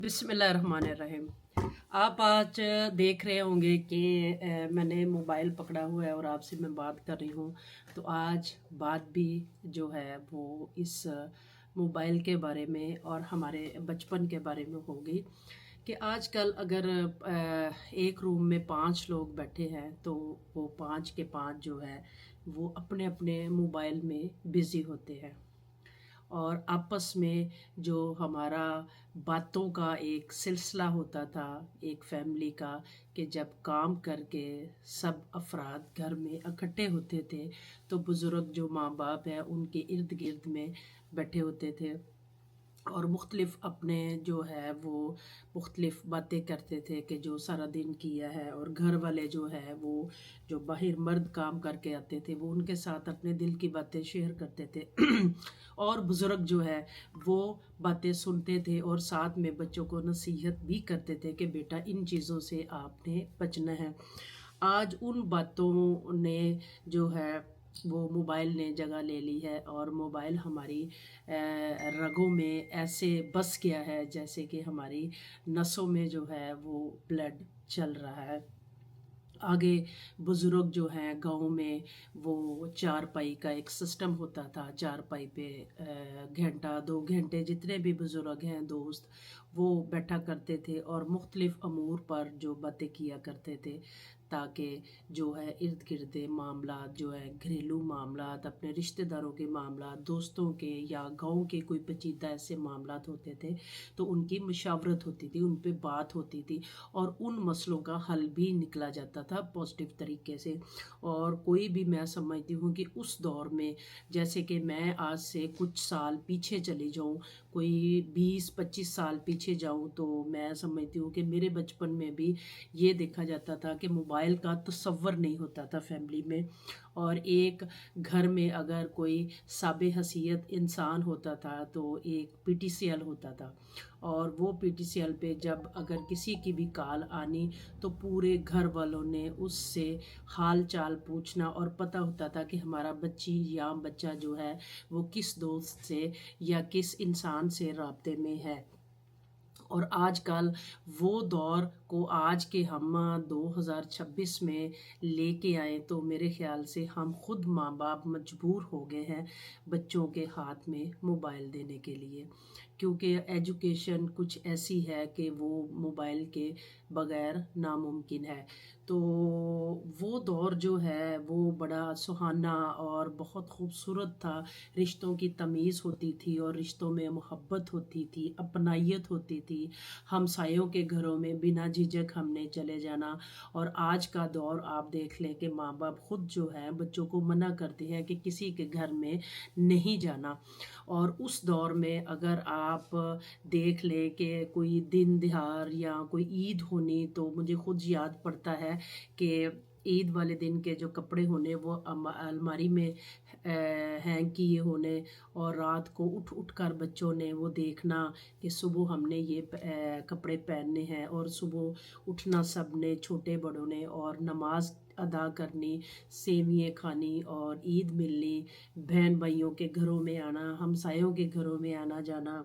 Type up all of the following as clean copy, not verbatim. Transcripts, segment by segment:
बिस्मिल्लाहिर्रहमानिर्रहीम। आप आज देख रहे होंगे कि मैंने मोबाइल पकड़ा हुआ है और आपसे मैं बात कर रही हूँ। तो आज बात भी जो है वो इस मोबाइल के बारे में और हमारे बचपन के बारे में होगी कि आजकल अगर एक रूम में 5 लोग बैठे हैं तो वो 5 के 5 जो है वो अपने अपने मोबाइल में बिज़ी होते हैं और आपस में जो हमारा बातों का एक सिलसिला होता था एक फैमिली का कि जब काम करके सब अफराद घर में इकट्ठे होते थे तो बुज़ुर्ग जो माँ बाप हैं उनके इर्द गिर्द में बैठे होते थे और मुख्तलिफ़ अपने जो है वो मुख्तलिफ़ बातें करते थे कि जो सारा दिन किया है और घर वाले जो है वो जो बाहर मर्द काम करके आते थे वो उनके साथ अपने दिल की बातें शेयर करते थे और बुज़ुर्ग जो है वो बातें सुनते थे और साथ में बच्चों को नसीहत भी करते थे कि बेटा इन चीज़ों से आपने बचना है। आज उन बातों ने जो है वो मोबाइल ने जगह ले ली है और मोबाइल हमारी रगों में ऐसे बस गया है जैसे कि हमारी नसों में जो है वो ब्लड चल रहा है। आगे बुज़ुर्ग जो हैं गाँव में वो चारपाई का एक सिस्टम होता था। चारपाई पे घंटा 2 घंटे जितने भी बुज़ुर्ग हैं दोस्त वो बैठा करते थे और मुख्तलिफ़ अमूर पर जो बातें किया करते थे ताकि जो है इर्द गिर्द मामलात जो है घरेलू मामलात अपने रिश्तेदारों के मामलात दोस्तों के या गांव के कोई पेचीदा ऐसे मामलात होते थे तो उनकी मशावरत होती थी उन पे बात होती थी और उन मसलों का हल भी निकला जाता था पॉजिटिव तरीके से। और कोई भी मैं समझती हूँ कि उस दौर में जैसे कि मैं आज से कुछ साल पीछे चली जाऊँ कोई 20-25 साल पीछे जाऊँ तो मैं समझती हूँ कि मेरे बचपन में भी ये देखा जाता था कि मोबाइल का तसव्वुर नहीं होता था फैमिली में और एक घर में अगर कोई साबे हसीयत इंसान होता था तो एक पीटीसीएल होता था और वो पीटीसीएल पे जब अगर किसी की भी कॉल आनी तो पूरे घर वालों ने उससे हाल चाल पूछना और पता होता था कि हमारा बच्ची या बच्चा जो है वो किस दोस्त से या किस इंसान से राब्ते में है। और आजकल वो दौर को आज के हम 2026 में लेके आए तो मेरे ख़्याल से हम खुद माँ बाप मजबूर हो गए हैं बच्चों के हाथ में मोबाइल देने के लिए क्योंकि एजुकेशन कुछ ऐसी है कि वो मोबाइल के बग़ैर नामुमकिन है। तो वो दौर जो है वो बड़ा सुहाना और बहुत ख़ूबसूरत था। रिश्तों की तमीज़ होती थी और रिश्तों में मोहब्बत होती थी अपनायत होती थी हमसायों के घरों में बिना झिझक हमने चले जाना। और आज का दौर आप देख लें कि माँ बाप खुद जो है बच्चों को मना करते हैं कि किसी के घर में नहीं जाना। और उस दौर में अगर आप देख लें कि कोई दिन दिहाड़ या कोई ईद होनी तो मुझे खुद याद पड़ता है कि ईद वाले दिन के जो कपड़े होने वो अलमारी में हैंग किए होने और रात को उठ उठ कर बच्चों ने वो देखना कि सुबह हमने ये कपड़े पहनने हैं और सुबह उठना सब ने छोटे बड़ों ने और नमाज अदा करनी सेवियाँ खानी और ईद मिलनी बहन भाइयों के घरों में आना हमसायों के घरों में आना जाना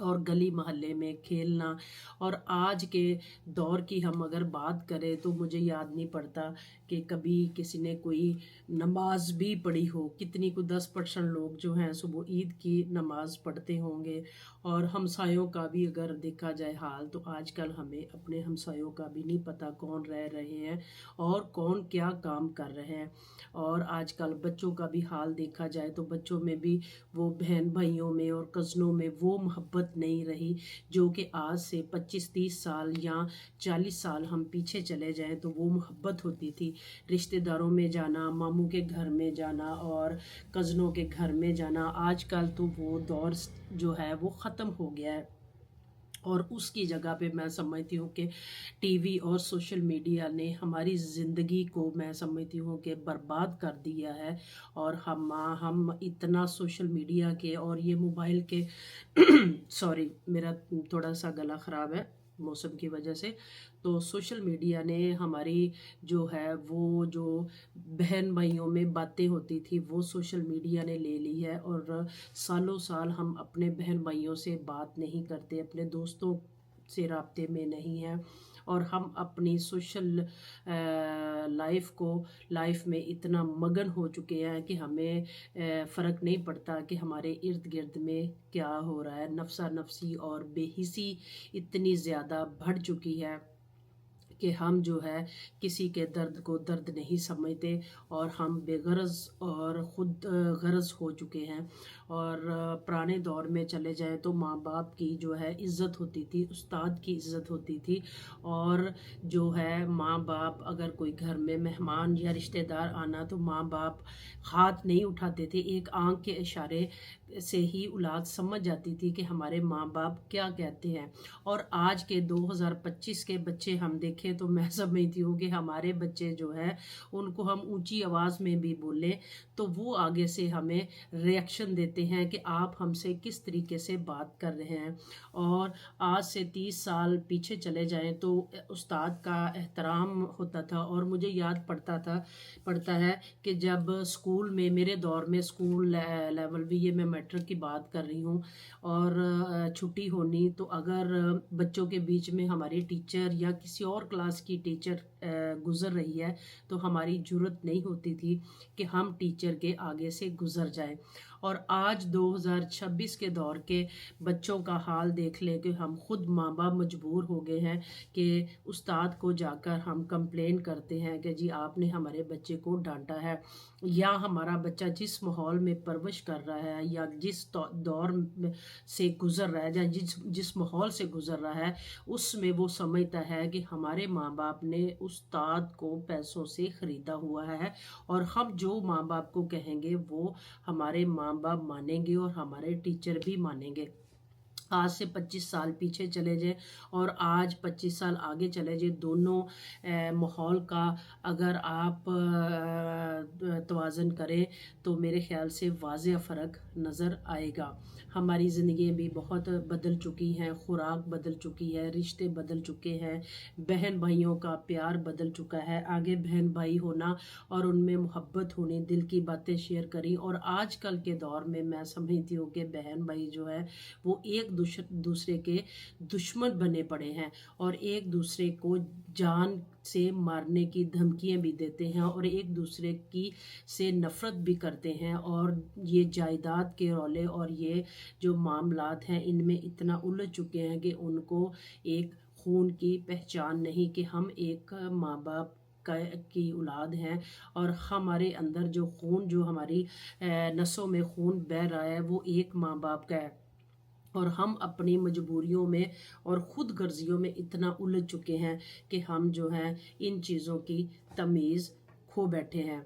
और गली मोहल्ले में खेलना। और आज के दौर की हम अगर बात करें तो मुझे याद नहीं पड़ता कि कभी किसी ने कोई नमाज भी पढ़ी हो कितनी को 10% लोग जो हैं सुबह ईद की नमाज पढ़ते होंगे। और हमसायों का भी अगर देखा जाए हाल तो आजकल हमें अपने हमसायों का भी नहीं पता कौन रह रहे हैं और कौन क्या काम कर रहे हैं। और आजकल बच्चों का भी हाल देखा जाए तो बच्चों में भी वो बहन भाइयों में और कज़नों में वो मोहब्बत नहीं रही जो कि आज से 25-30 साल या 40 साल हम पीछे चले जाएं तो वो मोहब्बत होती थी। रिश्तेदारों में जाना मामू के घर में जाना और कज़नों के घर में जाना आजकल तो वो दौर जो है वो ख़त्म हो गया है। और उसकी जगह पे मैं समझती हूँ कि टीवी और सोशल मीडिया ने हमारी ज़िंदगी को मैं समझती हूँ कि बर्बाद कर दिया है। और हम इतना सोशल मीडिया के और ये मोबाइल के सॉरी मेरा थोड़ा सा गला ख़राब है मौसम की वजह से। तो सोशल मीडिया ने हमारी जो है वो जो बहन भाइयों में बातें होती थी वो सोशल मीडिया ने ले ली है और सालों साल हम अपने बहन भाइयों से बात नहीं करते अपने दोस्तों سے رابطے میں نہیں ہیں، اور ہم اپنی سوشل لائف میں اتنا مگن ہو چکے ہیں کہ ہمیں فرق نہیں پڑتا کہ ہمارے ارد گرد میں کیا ہو رہا ہے۔ نفسا نفسی اور بے حسی اتنی زیادہ بڑھ چکی ہے کہ ہم جو ہے کسی کے درد کو درد نہیں سمجھتے، اور ہم بے غرض اور خود غرض ہو چکے ہیں۔ اور پرانے دور میں چلے جائیں تو ماں باپ کی جو ہے عزت ہوتی تھی، استاد کی عزت ہوتی تھی، اور جو ہے ماں باپ اگر کوئی گھر میں مہمان یا رشتہ دار آنا تو ماں باپ ہاتھ نہیں اٹھاتے تھے، ایک آنکھ کے اشارے سے ہی اولاد سمجھ جاتی تھی کہ ہمارے ماں باپ کیا کہتے ہیں۔ اور آج کے 2025 کے بچے ہم دیکھیں تو میں سمجھتی ہوں کہ ہمارے بچے جو ہے ان کو ہم اونچی آواز میں بھی بولیں تو وہ آگے سے ہمیں ریئیکشن دیتے ہیں کہ آپ ہم سے کس طریقے سے بات کر رہے ہیں۔ اور آج سے 30 سال پیچھے چلے جائیں تو استاد کا احترام ہوتا تھا، اور مجھے یاد پڑتا ہے کہ جب اسکول میں میرے دور میں اسکول لیول بھی، یہ میں میٹرک کی بات کر رہی ہوں، اور چھٹی ہونی تو اگر بچوں کے بیچ میں ہماری ٹیچر یا کسی اور کلاس کی ٹیچر گزر رہی ہے تو ہماری جرت نہیں ہوتی تھی کہ ہم ٹیچر کے آگے سے گزر جائیں۔ اور آج 2026 کے دور کے بچوں کا حال دیکھ لیں کہ ہم خود ماں باپ مجبور ہو گئے ہیں کہ استاد کو جا کر ہم کمپلین کرتے ہیں کہ جی آپ نے ہمارے بچے کو ڈانٹا ہے، یا ہمارا بچہ جس ماحول میں پرورش کر رہا ہے یا جس دور سے گزر رہا ہے یا جس ماحول سے گزر رہا ہے اس میں وہ سمجھتا ہے کہ ہمارے ماں باپ نے استاد کو پیسوں سے خریدا ہوا ہے، اور ہم جو ماں باپ کو کہیں گے وہ ہمارے ماں باپ مانیں گے اور ہمارے ٹیچر بھی مانیں گے۔ آج سے 25 سال پیچھے چلے جائیں اور آج 25 سال آگے چلے جائیں، دونوں ماحول کا اگر آپ توازن کریں تو میرے خیال سے واضح فرق نظر آئے گا۔ ہماری زندگیاں بھی بہت بدل چکی ہیں، خوراک بدل چکی ہے، رشتے بدل چکے ہیں، بہن بھائیوں کا پیار بدل چکا ہے۔ آگے بہن بھائی ہونا اور ان میں محبت ہونی، دل کی باتیں شیئر کریں، اور آج کل کے دور میں میں سمجھتی ہوں کہ بہن بھائی جو ہے وہ ایک دوسرے کے دشمن بنے پڑے ہیں، اور ایک دوسرے کو جان سے مارنے کی دھمکیاں بھی دیتے ہیں، اور ایک دوسرے کی سے نفرت بھی کرتے ہیں۔ اور یہ جائیداد کے رولے اور یہ جو معاملات ہیں ان میں اتنا الجھ چکے ہیں کہ ان کو ایک خون کی پہچان نہیں کہ ہم ایک ماں باپ کی اولاد ہیں، اور ہمارے اندر جو خون، جو ہماری نسوں میں خون بہہ رہا ہے وہ ایک ماں باپ کا ہے، اور ہم اپنی مجبوریوں میں اور خود غرضیوں میں اتنا الجھ چکے ہیں کہ ہم جو ہیں ان چیزوں کی تمیز کھو بیٹھے ہیں۔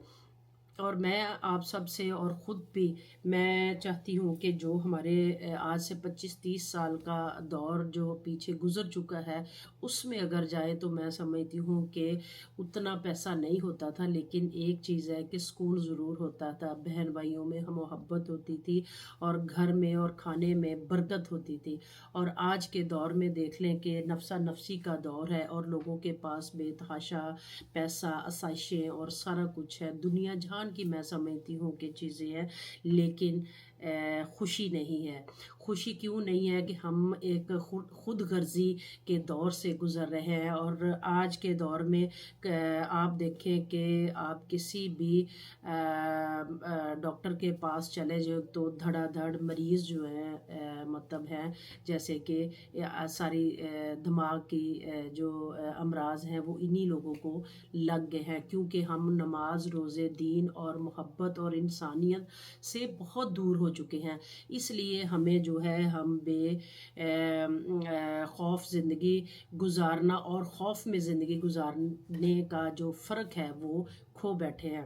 اور میں آپ سب سے اور خود بھی میں چاہتی ہوں کہ جو ہمارے آج سے 25-30 سال کا دور جو پیچھے گزر چکا ہے اس میں اگر جائے تو میں سمجھتی ہوں کہ اتنا پیسہ نہیں ہوتا تھا، لیکن ایک چیز ہے کہ سکون ضرور ہوتا تھا، بہن بھائیوں میں محبت ہوتی تھی، اور گھر میں اور کھانے میں برکت ہوتی تھی۔ اور آج کے دور میں دیکھ لیں کہ نفسا نفسی کا دور ہے، اور لوگوں کے پاس بے تحاشا پیسہ، آسائشیں اور سارا کچھ ہے، دنیا جہان کی میں سمجھتی ہوں کہ چیزیں ہیں، لیکن خوشی نہیں ہے۔ خوشی کیوں نہیں ہے کہ ہم ایک خود غرضی کے دور سے گزر رہے ہیں، اور آج کے دور میں آپ دیکھیں کہ آپ کسی بھی ڈاکٹر کے پاس چلے جائیں تو دھڑا دھڑ مریض جو ہیں مطلب ہیں، جیسے کہ ساری دماغ کی جو امراض ہیں وہ انہی لوگوں کو لگ گئے ہیں، کیونکہ ہم نماز، روزے، دین اور محبت اور انسانیت سے بہت دور ہو چکے ہیں۔ اس لیے ہمیں جو ہے ہم بے خوف زندگی گزارنا اور خوف میں زندگی گزارنے کا جو فرق ہے وہ کھو بیٹھے ہیں۔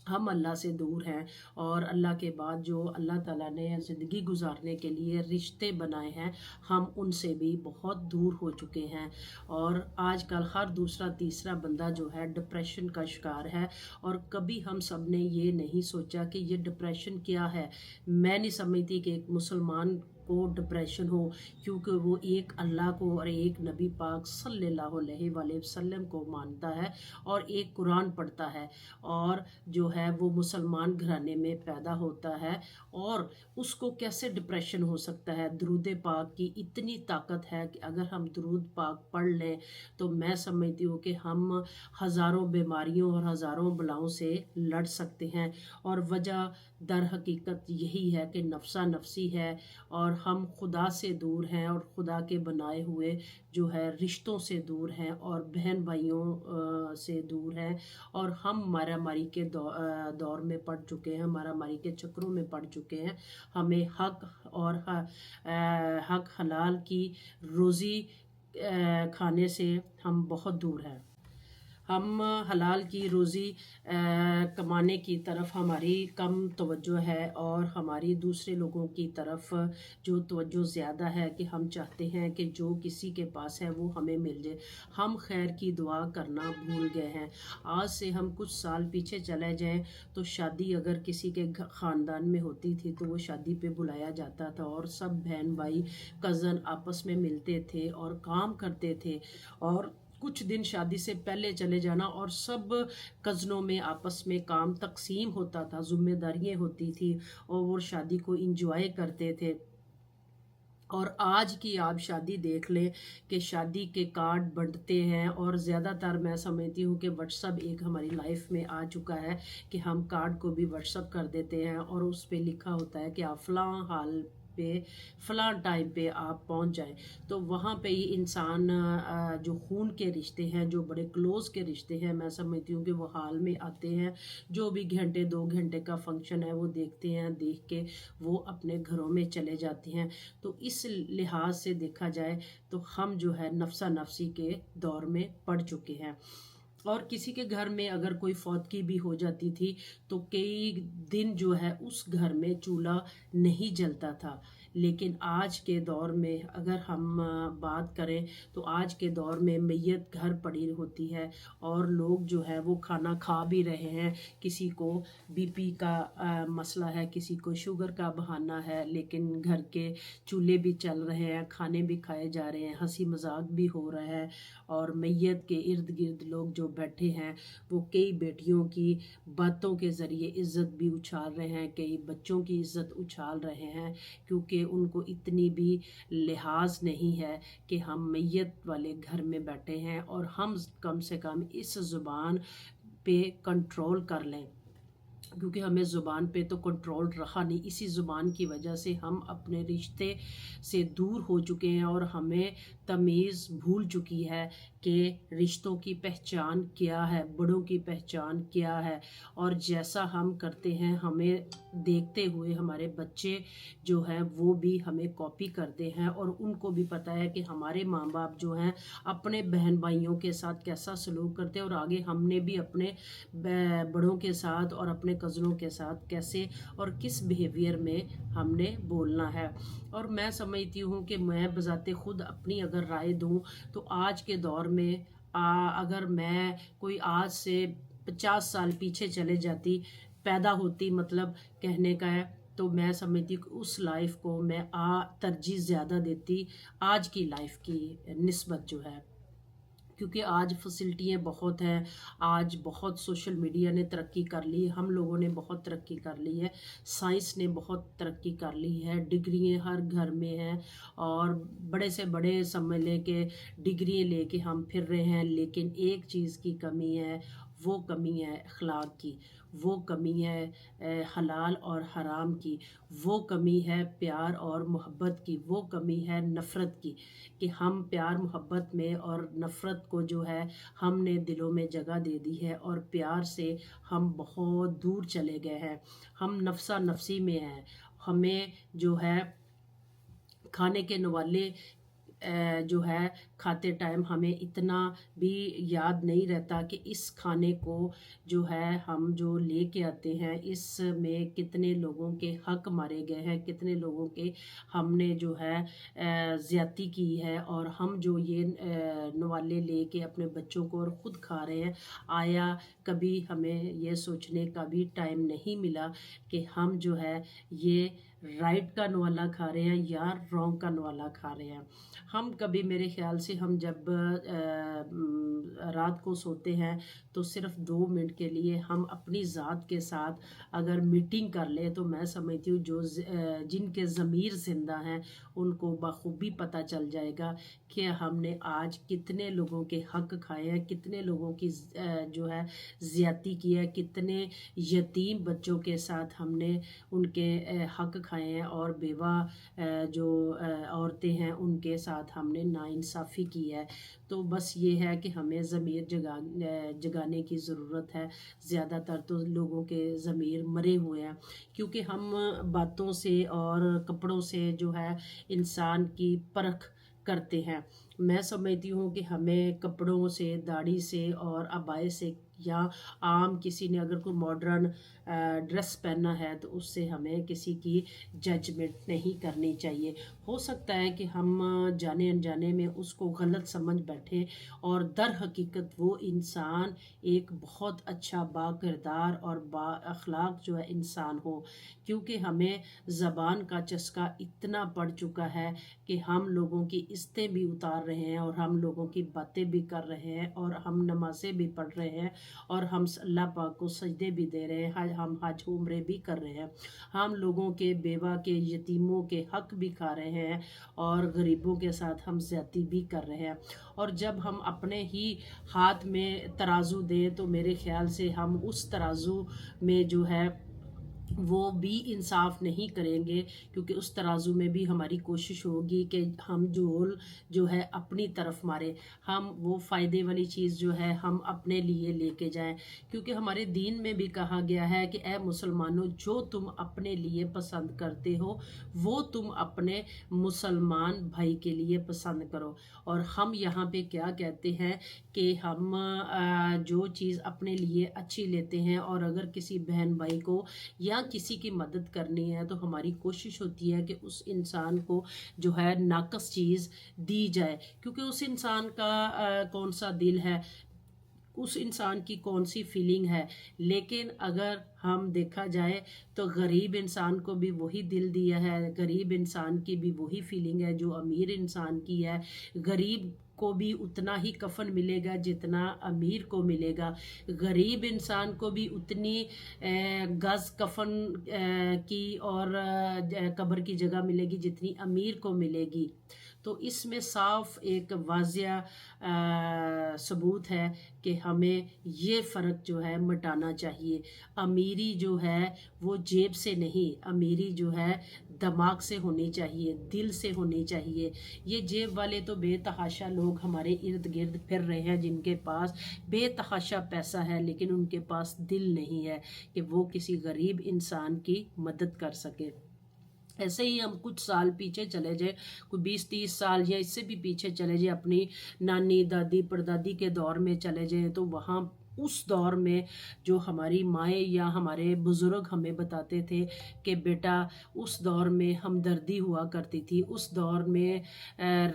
ہم اللہ سے دور ہیں، اور اللہ کے بعد جو اللہ تعالیٰ نے زندگی گزارنے کے لیے رشتے بنائے ہیں ہم ان سے بھی بہت دور ہو چکے ہیں۔ اور آج کل ہر دوسرا تیسرا بندہ جو ہے ڈپریشن کا شکار ہے، اور کبھی ہم سب نے یہ نہیں سوچا کہ یہ ڈپریشن کیا ہے۔ میں نہیں سمجھتی کہ ایک مسلمان को डिप्रेशन हो, क्योंकि वो एक अल्लाह को और एक नबी पाक सल्लल्लाहु अलैहि वसल्लम को मानता है और एक कुरान पढ़ता है, और जो है वो मुसलमान घराने में पैदा होता है, और उसको कैसे डिप्रेशन हो सकता है? दरूद पाक की इतनी ताकत है कि अगर हम दरूद पाक पढ़ लें तो मैं समझती हूँ कि हम हज़ारों बीमारियों और हज़ारों बलाओं से लड़ सकते हैं। और वजह दर हकीकत यही है कि नफ्सा नफसी है, और हम खुदा से दूर हैं और खुदा के बनाए हुए जो है रिश्तों से दूर हैं, और बहन भाइयों से दूर हैं, और हम मारामारी के दौर में पड़ चुके हैं, मारामारी के चक्रों में पड़ चुके हैं। हमें हक और हक हलाल की रोज़ी खाने से हम बहुत दूर हैं। हम हलाल की रोज़ी कमाने की तरफ हमारी कम तवज्जो है, और हमारी दूसरे लोगों की तरफ जो तवज्जो ज़्यादा है कि हम चाहते हैं कि जो किसी के पास है वो हमें मिल जाए। हम खैर की दुआ करना भूल गए हैं। आज से हम कुछ साल पीछे चले जाएं तो शादी अगर किसी के ख़ानदान में होती थी तो वो शादी पे बुलाया जाता था, और सब बहन भाई कज़न आपस में मिलते थे और काम करते थे, और कुछ दिन शादी से पहले चले जाना, और सब कज़नों में आपस में काम तकसीम होता था, जिम्मेदारियाँ होती थी, और वो शादी को इंजॉय करते थे। और आज की आप शादी देख लें कि शादी के कार्ड बंटते हैं, और ज़्यादातर मैं समझती हूँ कि व्हाट्सअप एक हमारी लाइफ में आ चुका है कि हम कार्ड को भी व्हाट्सअप कर देते हैं, और उस पर लिखा होता है कि आप फ़लाँ हाल पे फ़लाँ टाइम पे आप पहुंच जाएं। तो वहाँ पे ही इंसान जो खून के रिश्ते हैं, जो बड़े क्लोज़ के रिश्ते हैं, मैं समझती हूँ कि वो हाल में आते हैं। जो भी घंटे 2 घंटे का फंक्शन है वो देखते हैं, देख के वो अपने घरों में चले जाते हैं। तो इस लिहाज से देखा जाए तो हम जो है नफसा नफसी के दौर में पड़ चुके हैं। और किसी के घर में अगर कोई फौतगी भी हो जाती थी तो कई दिन जो है उस घर में चूल्हा नहीं जलता था। लेकिन आज के दौर में अगर हम बात करें तो आज के दौर में मैयत घर पड़ी होती है, और लोग जो है वो खाना खा भी रहे हैं। किसी को बीपी का मसला है, किसी को शुगर का बहाना है, लेकिन घर के चूल्हे भी चल रहे हैं, खाने भी खाए जा रहे हैं, हंसी मजाक भी हो रहा है, और मैयत के इर्द गिर्द लोग जो बैठे हैं वो कई बेटियों की बातों के ज़रिए इज़्ज़त भी उछाल रहे हैं, कई बच्चों की इज़्ज़त उछाल रहे हैं, क्योंकि उनको इतनी भी लिहाज नहीं है कि हम मैयत वाले घर में बैठे हैं, और हम कम से कम इस ज़ुबान पे कंट्रोल कर लें, क्योंकि हमें ज़ुबान पे तो कंट्रोल रहा नहीं। इसी ज़ुबान की वजह से हम अपने रिश्ते से दूर हो चुके हैं, और हमें तमीज़ भूल चुकी है कि रिश्तों की पहचान क्या है, बड़ों की पहचान क्या है। और जैसा हम करते हैं हमें देखते हुए हमारे बच्चे जो हैं वो भी हमें कॉपी करते हैं, और उनको भी पता है कि हमारे माँ बाप जो हैं अपने बहन भाइयों के साथ कैसा सलूक करते हैं, और आगे हमने भी अपने बड़ों के साथ और अपने कज़नों के साथ कैसे और किस बिहेवियर में हमने बोलना है। और मैं समझती हूँ कि मैं बजाते खुद अपनी अगर राय दूँ तो आज के दौर में अगर मैं कोई आज से 50 साल पीछे चले जाती, पैदा होती, मतलब कहने का है, तो मैं समझती हूँ कि उस लाइफ को मैं तरजीह ज़्यादा देती आज की लाइफ की निस्बत जो है, क्योंकि आज फैसिलिटियाँ बहुत हैं। आज बहुत सोशल मीडिया ने तरक्की कर ली, हम लोगों ने बहुत तरक्की कर ली है, साइंस ने बहुत तरक्की कर ली है, डिग्रियाँ हर घर में हैं, और बड़े से बड़े समझ लें कि डिग्री लेके हम फिर रहे हैं। लेकिन एक चीज़ की कमी है, वो कमी है अखलाक की, वो कमी है हलाल और हराम की, वो कमी है प्यार और मोहब्बत की, वो कमी है नफ़रत की, कि हम प्यार मोहब्बत में और नफ़रत को जो है हमने दिलों में जगह दे दी है, और प्यार से हम बहुत दूर चले गए हैं। हम नफसा नफसी में हैं। हमें जो है खाने के नवाले जो है खाते टाइम हमें इतना भी याद नहीं रहता कि इस खाने को जो है हम जो लेके आते हैं इसमें कितने लोगों के हक मारे गए हैं, कितने लोगों के हमने जो है ज़्यादती की है, और हम जो ये नवाले लेके अपने बच्चों को और ख़ुद खा रहे हैं। आया कभी हमें ये सोचने का भी टाइम नहीं मिला कि हम जो है ये رائٹ کا نوالا کھا رہے ہیں یا رونگ کا نوالا کھا رہے ہیں۔ ہم کبھی میرے خیال سے ہم جب رات کو سوتے ہیں تو صرف 2 منٹ کے لیے ہم اپنی ذات کے ساتھ اگر میٹنگ کر لیں تو میں سمجھتی ہوں جن کے ضمیر زندہ ہیں ان کو بخوبی پتہ چل جائے گا کہ ہم نے آج کتنے لوگوں کے حق کھائے ہیں، کتنے لوگوں کی جو ہے زیادتی کی ہے، کتنے یتیم بچوں کے ساتھ ہم نے ان کے حق کھائے ہیں، اور بیوہ جو عورتیں ہیں ان کے ساتھ ہم نے ناانصافی کی ہے۔ تو بس یہ ہے کہ ہمیں ضمیر جگانے کی ضرورت ہے۔ زیادہ تر تو لوگوں کے ضمیر مرے ہوئے ہیں، کیونکہ ہم باتوں سے اور کپڑوں سے جو ہے انسان کی پرکھ کرتے ہیں۔ میں سمجھتی ہوں کہ ہمیں کپڑوں سے، داڑھی سے اور عبائے سے، یا عام کسی نے اگر کوئی ماڈرن ڈریس پہنا ہے تو اس سے ہمیں کسی کی ججمنٹ نہیں کرنی چاہیے۔ ہو سکتا ہے کہ ہم جانے انجانے میں اس کو غلط سمجھ بیٹھے، اور در حقیقت وہ انسان ایک بہت اچھا با کردار اور با اخلاق جو ہے انسان ہو، کیونکہ ہمیں زبان کا چسکا اتنا پڑ چکا ہے کہ ہم لوگوں کی عزتیں بھی اتار رہے ہیں، اور ہم لوگوں کی باتیں بھی کر رہے ہیں، اور ہم نمازیں بھی پڑھ رہے ہیں، اور ہم اللہ پاک کو سجدے بھی دے رہے ہیں، ہم حج عمرے بھی کر رہے ہیں، ہم لوگوں کے بیوہ کے یتیموں کے حق بھی کھا رہے ہیں، اور غریبوں کے ساتھ ہم زیادتی بھی کر رہے ہیں۔ اور جب ہم اپنے ہی ہاتھ میں ترازو دیں تو میرے خیال سے ہم اس ترازو میں جو ہے وہ بھی انصاف نہیں کریں گے، کیونکہ اس ترازو میں بھی ہماری کوشش ہوگی کہ ہم جو ہے اپنی طرف مارے، ہم وہ فائدے والی چیز جو ہے ہم اپنے لیے لے کے جائیں، کیونکہ ہمارے دین میں بھی کہا گیا ہے کہ اے مسلمانوں، جو تم اپنے لیے پسند کرتے ہو وہ تم اپنے مسلمان بھائی کے لیے پسند کرو۔ اور ہم یہاں پہ کیا کہتے ہیں کہ ہم جو چیز اپنے لیے اچھی لیتے ہیں، اور اگر کسی بہن بھائی کو یا کسی کی مدد کرنی ہے تو ہماری کوشش ہوتی ہے کہ اس انسان کو جو ہے ناقص چیز دی جائے، کیونکہ اس انسان کا کون سا دل ہے، اس انسان کی کون سی فیلنگ ہے۔ لیکن اگر ہم دیکھا جائے تو غریب انسان کو بھی وہی دل دیا ہے، غریب انسان کی بھی وہی فیلنگ ہے جو امیر انسان کی ہے، غریب کو بھی اتنا ہی کفن ملے گا جتنا امیر کو ملے گا، غریب انسان کو بھی اتنی گز کفن کی اور قبر کی جگہ ملے گی جتنی امیر کو ملے گی۔ تو اس میں صاف ایک واضح ثبوت ہے کہ ہمیں یہ فرق جو ہے مٹانا چاہیے۔ امیری جو ہے وہ جیب سے نہیں، امیری جو ہے دماغ سے ہونی چاہیے، دل سے ہونی چاہیے۔ یہ جیب والے تو بے تحاشا لوگ ہمارے ارد گرد پھر رہے ہیں جن کے پاس بے تحاشا پیسہ ہے، لیکن ان کے پاس دل نہیں ہے کہ وہ کسی غریب انسان کی مدد کر سکے۔ ایسے ہی ہم کچھ سال پیچھے چلے جائیں، کوئی 20-30 سال یا اس سے بھی پیچھے چلے جائیں، اپنی نانی دادی پردادی کے دور میں چلے جائیں، تو وہاں اس دور میں جو ہماری مائیں یا ہمارے بزرگ ہمیں بتاتے تھے کہ بیٹا اس دور میں ہمدردی ہوا کرتی تھی، اس دور میں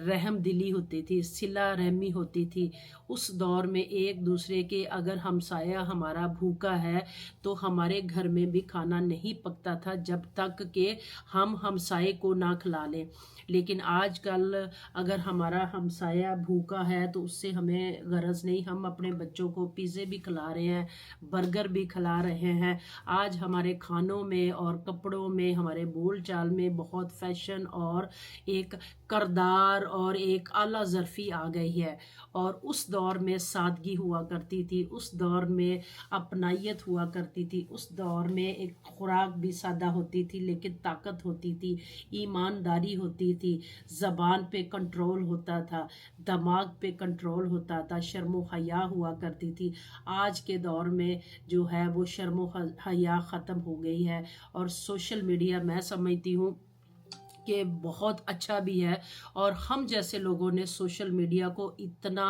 رحم دلی ہوتی تھی، صلہ رحمی ہوتی تھی، اس دور میں ایک دوسرے کے اگر ہمسایہ ہمارا بھوکا ہے تو ہمارے گھر میں بھی کھانا نہیں پکتا تھا جب تک کہ ہم ہمسائے کو نہ کھلا لیں۔ لیکن آج کل اگر ہمارا ہمسایہ بھوکا ہے تو اس سے ہمیں غرض نہیں، ہم اپنے بچوں کو پیزے بھی کھلا رہے ہیں، برگر بھی کھلا رہے ہیں۔ آج ہمارے کھانوں میں اور کپڑوں میں، ہمارے بول چال میں بہت فیشن اور ایک کردار اور ایک اعلیٰ ظرفی آ گئی ہے، اور اس دور میں سادگی ہوا کرتی تھی، اس دور میں اپنائیت ہوا کرتی تھی، اس دور میں ایک خوراک بھی سادہ ہوتی تھی لیکن طاقت ہوتی تھی، ایمانداری ہوتی تھی، زبان پہ کنٹرول ہوتا تھا، دماغ پہ کنٹرول ہوتا تھا، شرم و حیا ہوا کرتی تھی۔ آج کے دور میں جو ہے وہ شرم و حیا ختم ہو گئی ہے، اور سوشل میڈیا میں سمجھتی ہوں کہ بہت اچھا بھی ہے، اور ہم جیسے لوگوں نے سوشل میڈیا کو اتنا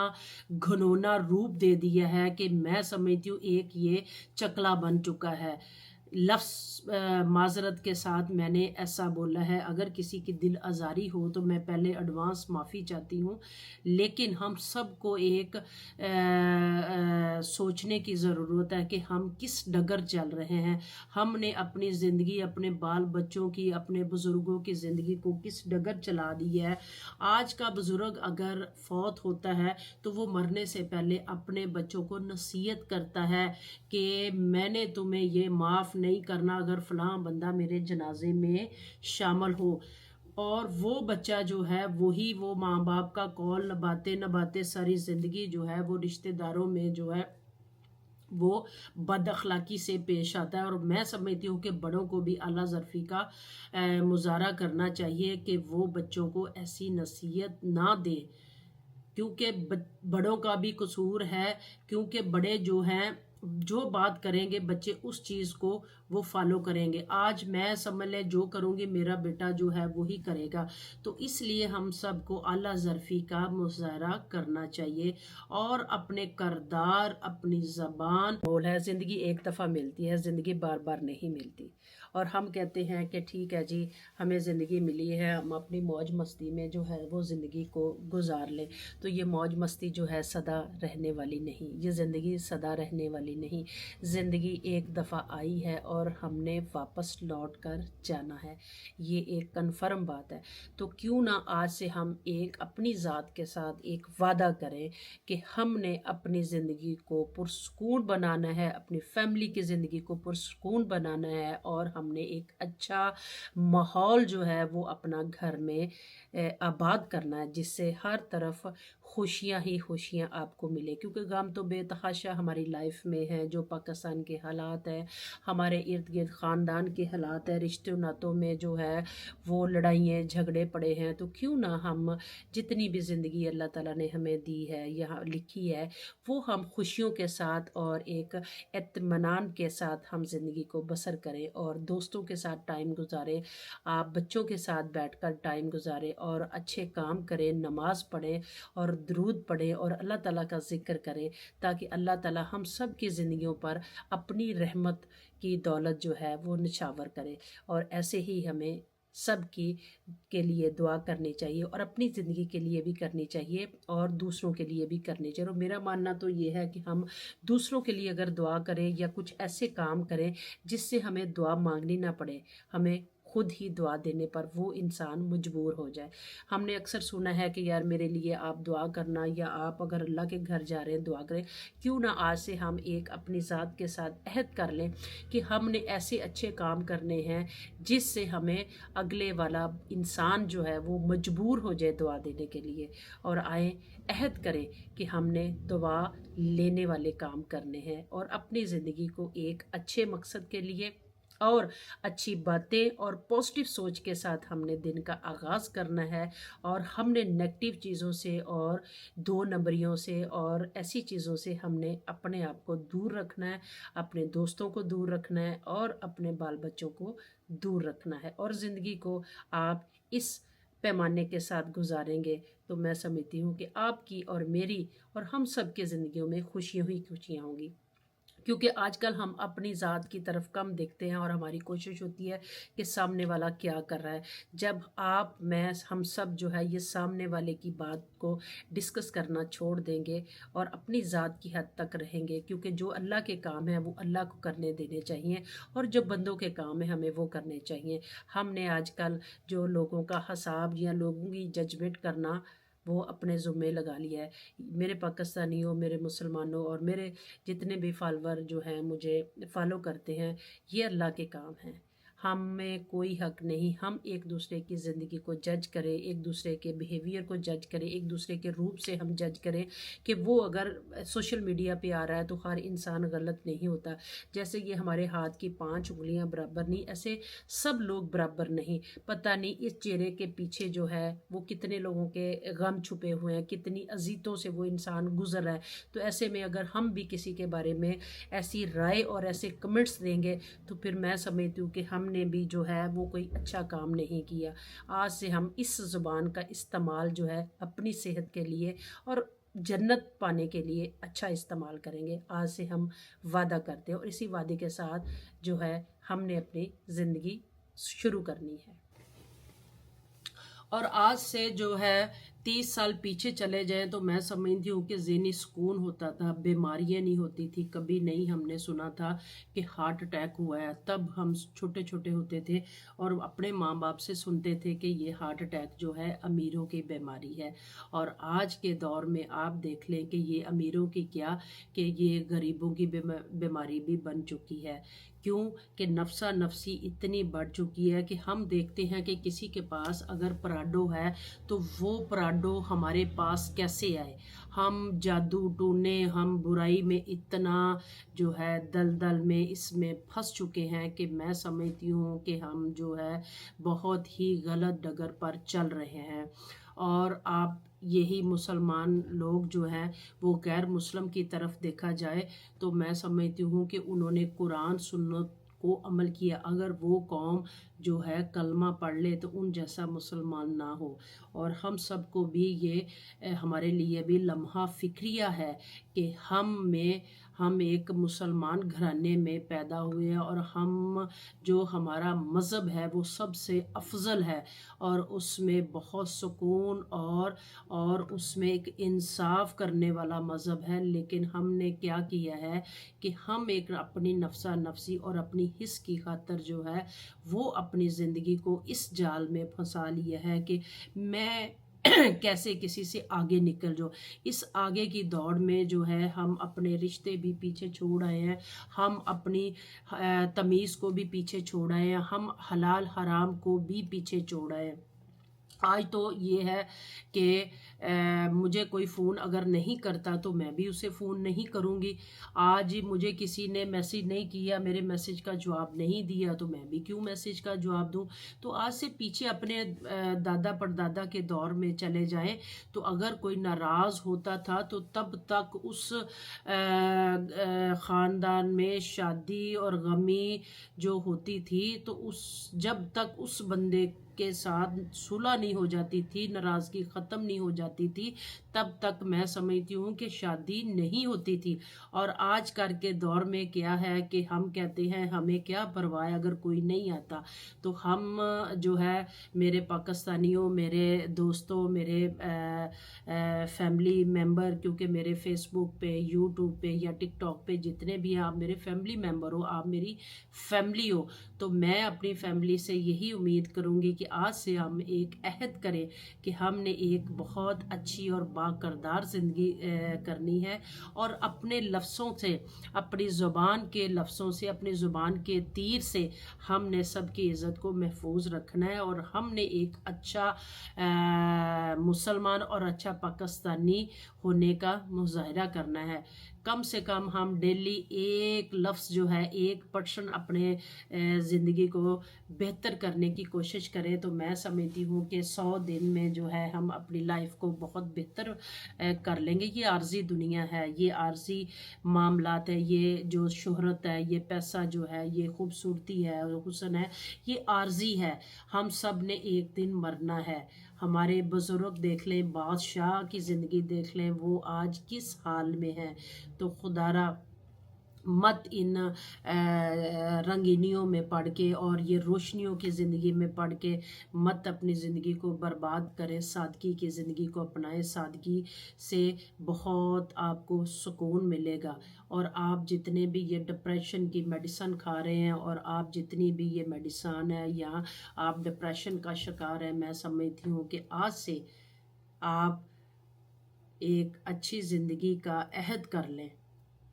گھنونا روپ دے دیا ہے کہ میں سمجھتی ہوں ایک یہ چکلا بن چکا ہے۔ لفظ معذرت کے ساتھ میں نے ایسا بولا ہے، اگر کسی کی دل آزاری ہو تو میں پہلے ایڈوانس معافی چاہتی ہوں، لیکن ہم سب کو ایک سوچنے کی ضرورت ہے کہ ہم کس ڈگر چل رہے ہیں، ہم نے اپنی زندگی، اپنے بال بچوں کی، اپنے بزرگوں کی زندگی کو کس ڈگر چلا دی ہے۔ آج کا بزرگ اگر فوت ہوتا ہے تو وہ مرنے سے پہلے اپنے بچوں کو نصیحت کرتا ہے کہ میں نے تمہیں یہ معاف نہیں کرنا اگر فلاں بندہ میرے جنازے میں شامل ہو۔ اور وہ بچہ جو ہے وہی وہ ماں باپ کا قول نبھاتے ساری زندگی جو ہے وہ رشتہ داروں میں جو ہے وہ بد اخلاقی سے پیش آتا ہے۔ اور میں سمجھتی ہوں کہ بڑوں کو بھی اعلیٰ ظرفی کا مظاہرہ کرنا چاہیے کہ وہ بچوں کو ایسی نصیحت نہ دیں، کیونکہ بڑوں کا بھی قصور ہے، کیونکہ بڑے جو ہیں جو بات کریں گے بچے اس چیز کو وہ فالو کریں گے۔ آج میں سمجھ لیں جو کروں گی میرا بیٹا جو ہے وہی کرے گا، تو اس لیے ہم سب کو اعلیٰ ظرفی کا مظاہرہ کرنا چاہیے اور اپنے کردار، اپنی زبان بول ہے۔ زندگی ایک دفعہ ملتی ہے، زندگی بار بار نہیں ملتی، اور ہم کہتے ہیں کہ ٹھیک ہے جی ہمیں زندگی ملی ہے، ہم اپنی موج مستی میں جو ہے وہ زندگی کو گزار لیں، تو یہ موج مستی جو ہے سدا رہنے والی نہیں، یہ زندگی سدا رہنے والی نہیں۔ زندگی ایک دفعہ آئی ہے اور ہم نے واپس لوٹ کر جانا ہے، یہ ایک کنفرم بات ہے۔ تو کیوں نہ آج سے ہم ایک اپنی ذات کے ساتھ ایک وعدہ کریں کہ ہم نے اپنی زندگی کو پرسکون بنانا ہے، اپنی فیملی کی زندگی کو پرسکون بنانا ہے، اور ہم نے ایک اچھا ماحول جو ہے وہ اپنا گھر میں آباد کرنا ہے، جس سے ہر طرف خوشیاں ہی خوشیاں آپ کو ملے، کیونکہ غم تو بے تحاشا ہماری لائف میں ہے۔ جو پاکستان کے حالات ہیں، ہمارے ارد گرد خاندان کے حالات ہیں، رشتوں ناتوں میں جو ہے وہ لڑائیاں جھگڑے پڑے ہیں، تو کیوں نہ ہم جتنی بھی زندگی اللہ تعالیٰ نے ہمیں دی ہے، یہاں لکھی ہے، وہ ہم خوشیوں کے ساتھ اور ایک اطمینان کے ساتھ ہم زندگی کو بسر کریں، اور دوستوں کے ساتھ ٹائم گزاریں، آپ بچوں کے ساتھ بیٹھ کر ٹائم گزاریں، اور اچھے کام کریں، نماز پڑھیں اور درود پڑھیں اور اللہ تعالیٰ کا ذکر کریں، تاکہ اللہ تعالیٰ ہم سب کی زندگیوں پر اپنی رحمت کی دولت جو ہے وہ نچھاور کرے۔ اور ایسے ہی ہمیں سب کے لیے دعا کرنی چاہیے، اور اپنی زندگی کے لیے بھی کرنی چاہیے اور دوسروں کے لیے بھی کرنی چاہیے۔ اور میرا ماننا تو یہ ہے کہ ہم دوسروں کے لیے اگر دعا کریں یا کچھ ایسے کام کریں جس سے ہمیں دعا مانگنی نہ پڑے، ہمیں خود ہی دعا دینے پر وہ انسان مجبور ہو جائے۔ ہم نے اکثر سنا ہے کہ یار میرے لیے آپ دعا کرنا، یا آپ اگر اللہ کے گھر جا رہے ہیں دعا کریں۔ کیوں نہ آج سے ہم ایک اپنی ذات کے ساتھ عہد کر لیں کہ ہم نے ایسے اچھے کام کرنے ہیں جس سے ہمیں اگلے والا انسان جو ہے وہ مجبور ہو جائے دعا دینے کے لیے، اور آئیں عہد کریں کہ ہم نے دعا لینے والے کام کرنے ہیں، اور اپنی زندگی کو ایک اچھے مقصد کے لیے اور اچھی باتیں اور پازیٹیو سوچ کے ساتھ ہم نے دن کا آغاز کرنا ہے، اور ہم نے نیگیٹو چیزوں سے اور دو نمبریوں سے اور ایسی چیزوں سے ہم نے اپنے آپ کو دور رکھنا ہے، اپنے دوستوں کو دور رکھنا ہے اور اپنے بال بچوں کو دور رکھنا ہے، اور زندگی کو آپ اس پیمانے کے ساتھ گزاریں گے تو میں سمجھتی ہوں کہ آپ کی اور میری اور ہم سب کے زندگیوں میں خوشیاں ہی خوشیاں ہوں گی۔ کیونکہ آج کل ہم اپنی ذات کی طرف کم دیکھتے ہیں، اور ہماری کوشش ہوتی ہے کہ سامنے والا کیا کر رہا ہے۔ جب آپ، میں، ہم سب جو ہے یہ سامنے والے کی بات کو ڈسکس کرنا چھوڑ دیں گے اور اپنی ذات کی حد تک رہیں گے، کیونکہ جو اللہ کے کام ہیں وہ اللہ کو کرنے دینے چاہیے، اور جو بندوں کے کام ہیں ہمیں وہ کرنے چاہیے۔ ہم نے آج کل جو لوگوں کا حساب یا لوگوں کی ججمنٹ کرنا وہ اپنے ذمے لگا لیا ہے۔ میرے پاکستانیوں، میرے مسلمانوں اور میرے جتنے بھی فالوور جو ہیں مجھے فالو کرتے ہیں، یہ اللہ کے کام ہیں، ہمیں کوئی حق نہیں ہم ایک دوسرے کی زندگی کو جج کریں، ایک دوسرے کے بیہیویئر کو جج کریں، ایک دوسرے کے روپ سے ہم جج کریں کہ وہ اگر سوشل میڈیا پہ آ رہا ہے تو ہر انسان غلط نہیں ہوتا۔ جیسے یہ ہمارے ہاتھ کی 5 انگلیاں برابر نہیں، ایسے سب لوگ برابر نہیں۔ پتہ نہیں اس چہرے کے پیچھے جو ہے وہ کتنے لوگوں کے غم چھپے ہوئے ہیں، کتنی اذیتوں سے وہ انسان گزر رہا ہے۔ تو ایسے میں اگر ہم بھی کسی کے بارے میں ایسی رائے اور ایسے کمنٹس دیں گے تو پھر میں سمجھتی ہوں کہ ہم نے بھی جو ہے وہ کوئی اچھا کام نہیں کیا۔ آج سے ہم اس زبان کا استعمال جو ہے اپنی صحت کے لیے اور जन्नत पाने के लिए अच्छा इस्तेमाल करेंगे। आज से हम वादा करते हैं और इसी वादे के साथ जो है हमने अपनी ज़िंदगी शुरू करनी है। और आज से जो है 30 साल पीछे चले जाएं तो मैं समझती हूँ कि ज़हनी सुकून होता था, बीमारियाँ नहीं होती थी, कभी नहीं हमने सुना था कि हार्ट अटैक हुआ है। तब हम छोटे छोटे होते थे और अपने माँ बाप से सुनते थे कि ये हार्ट अटैक जो है अमीरों की बीमारी है। और आज के दौर में आप देख लें कि ये अमीरों की क्या, कि ये गरीबों की बीमारी भी बन चुकी है। क्यों कि नफसा नफसी इतनी बढ़ चुकी है कि हम देखते हैं कि किसी के पास अगर पराडो है तो वो पराडो हमारे पास कैसे आए। हम जादू टूने, हम बुराई में इतना जो है दलदल में इसमें फंस चुके हैं कि मैं समझती हूँ कि हम जो है बहुत ही गलत डगर पर चल रहे हैं। और आप यही मुसलमान लोग जो हैं वो गैर मुस्लिम की तरफ देखा जाए तो मैं समझती हूँ कि उन्होंने कुरान सुन्नत को अमल किया। अगर वो कौम जो है कलमा पढ़ ले तो उन जैसा मुसलमान ना हो। और हम सबको भी ये हमारे लिए भी लम्हा फ़िक्रिया है कि हम एक मुसलमान घराने में पैदा हुए हैं और हम जो हमारा मज़हब है वो सबसे अफजल है और उसमें बहुत सुकून और उसमें एक इंसाफ करने वाला मज़हब है। लेकिन हमने क्या किया है कि हम एक अपनी नफसा नफसी और अपनी हिस्स की खातर जो है वो अपनी ज़िंदगी को इस जाल में फंसा लिया है कि मैं कैसे किसी से आगे निकल जाओ। इस आगे की दौड़ में जो है हम अपने रिश्ते भी पीछे छोड़ आए हैं, हम अपनी तमीज़ को भी पीछे छोड़ आए हैं, हम हलाल हराम को भी पीछे छोड़ आए हैं। आज तो ये है कि मुझे कोई फ़ोन अगर नहीं करता तो मैं भी उसे फ़ोन नहीं करूँगी। आज मुझे किसी ने मैसेज नहीं किया, मेरे मैसेज का जवाब नहीं दिया तो मैं भी क्यों मैसेज का जवाब दूँ। तो आज से पीछे अपने दादा परदादा के दौर में चले जाएं तो अगर कोई नाराज़ होता था तो तब तक उस ख़ानदान में शादी और गमी जो होती थी तो जब तक उस बंदे के साथ सुलह नहीं हो जाती थी, नाराज़गी ख़त्म नहीं हो जाती थी, तब तक मैं समझती हूँ कि शादी नहीं होती थी। और आज कर के दौर में क्या है कि हम कहते हैं हमें क्या परवाह है अगर कोई नहीं आता। तो हम जो है मेरे पाकिस्तानियों, मेरे दोस्तों, मेरे फैमिली मेम्बर, क्योंकि मेरे फेसबुक पे, यूट्यूब पे या टिकटॉक पे जितने भी आप मेरे फैमिली मेम्बर हो, आप मेरी फैमिली हो, तो मैं अपनी फैमिली से यही उम्मीद करूँगी कि आज से हम एक अहद करें कि हमने एक बहुत अच्छी और बाकरदार ज़िंदगी करनी है और अपने लफ्ज़ों से, अपनी ज़ुबान के लफ्ज़ों से, अपनी ज़ुबान के तीर से हमने सबकी इज़्ज़त को महफूज रखना है और हमने एक अच्छा मुसलमान और अच्छा पाकिस्तानी होने का मुजाहरा करना है। कम से कम हम डेली एक लफ्ज़ जो है 1% अपने ज़िंदगी को बेहतर करने की कोशिश करें तो मैं समझती हूँ कि 100 दिन में जो है हम अपनी लाइफ को बहुत बेहतर कर लेंगे। ये आर्जी दुनिया है, ये आर्जी मामलात है, ये जो शोहरत है, ये पैसा जो है, ये खूबसूरती है, हुस्न है, ये आर्जी है। हम सब ने एक दिन मरना है। हमारे बुज़ुर्ग देख लें, बादशाह की ज़िंदगी देख लें, वो आज किस हाल में है। तो खुदारा मत इन रंगीनियों में पढ़ के और ये रोशनियों की ज़िंदगी में पढ़ के मत अपनी ज़िंदगी को बर्बाद करें। सादगी की ज़िंदगी को अपनाएं, सादगी से बहुत आपको सुकून मिलेगा। और आप जितने भी ये डिप्रेशन की मेडिसन खा रहे हैं और आप जितनी भी ये मेडिसन है या आप डिप्रेशन का शिकार है, मैं समझती हूँ कि आज से आप एक अच्छी ज़िंदगी का अहद कर लें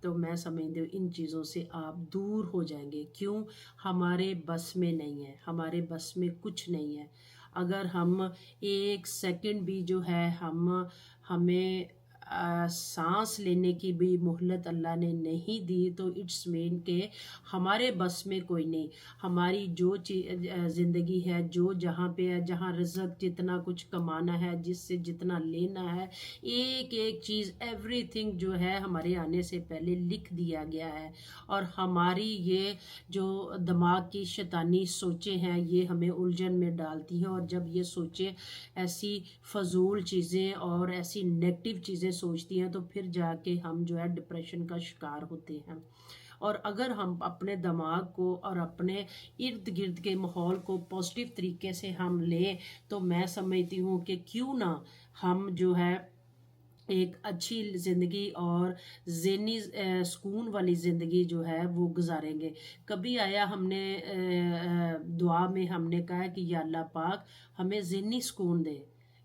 तो मैं समझती हूँ इन चीज़ों से आप दूर हो जाएंगे। क्यों? हमारे बस में नहीं है, हमारे बस में कुछ नहीं है। अगर हम एक सेकंड भी जो है हमें सांस लेने की भी मोहलत अल्लाह ने नहीं दी तो इट्स मीन के हमारे बस में कोई नहीं। हमारी जो ज़िंदगी है, जो जहाँ पे है, जहाँ रिज़्क जितना कुछ कमाना है, जिससे जितना लेना है, एक एक चीज़ एवरीथिंग जो है हमारे आने से पहले लिख दिया गया है। और हमारी ये जो दिमाग की शैतानी सोचें हैं ये हमें उलझन में डालती हैं। और जब ये सोचें ऐसी फजूल चीज़ें और ऐसी नेगेटिव चीज़ें सोचती हैं तो फिर जाके हम जो है डिप्रेशन का शिकार होते हैं। और अगर हम अपने दिमाग को और अपने इर्द गिर्द के माहौल को पॉजिटिव तरीके से हम लें, तो मैं समझती हूँ कि क्यों ना हम जो है एक अच्छी ज़िंदगी और ज़हनी सुकून वाली ज़िंदगी जो है वो गुजारेंगे। कभी आया हमने दुआ में हमने कहा कि या अल्लाह पाक हमें ज़हनी सुकून दे,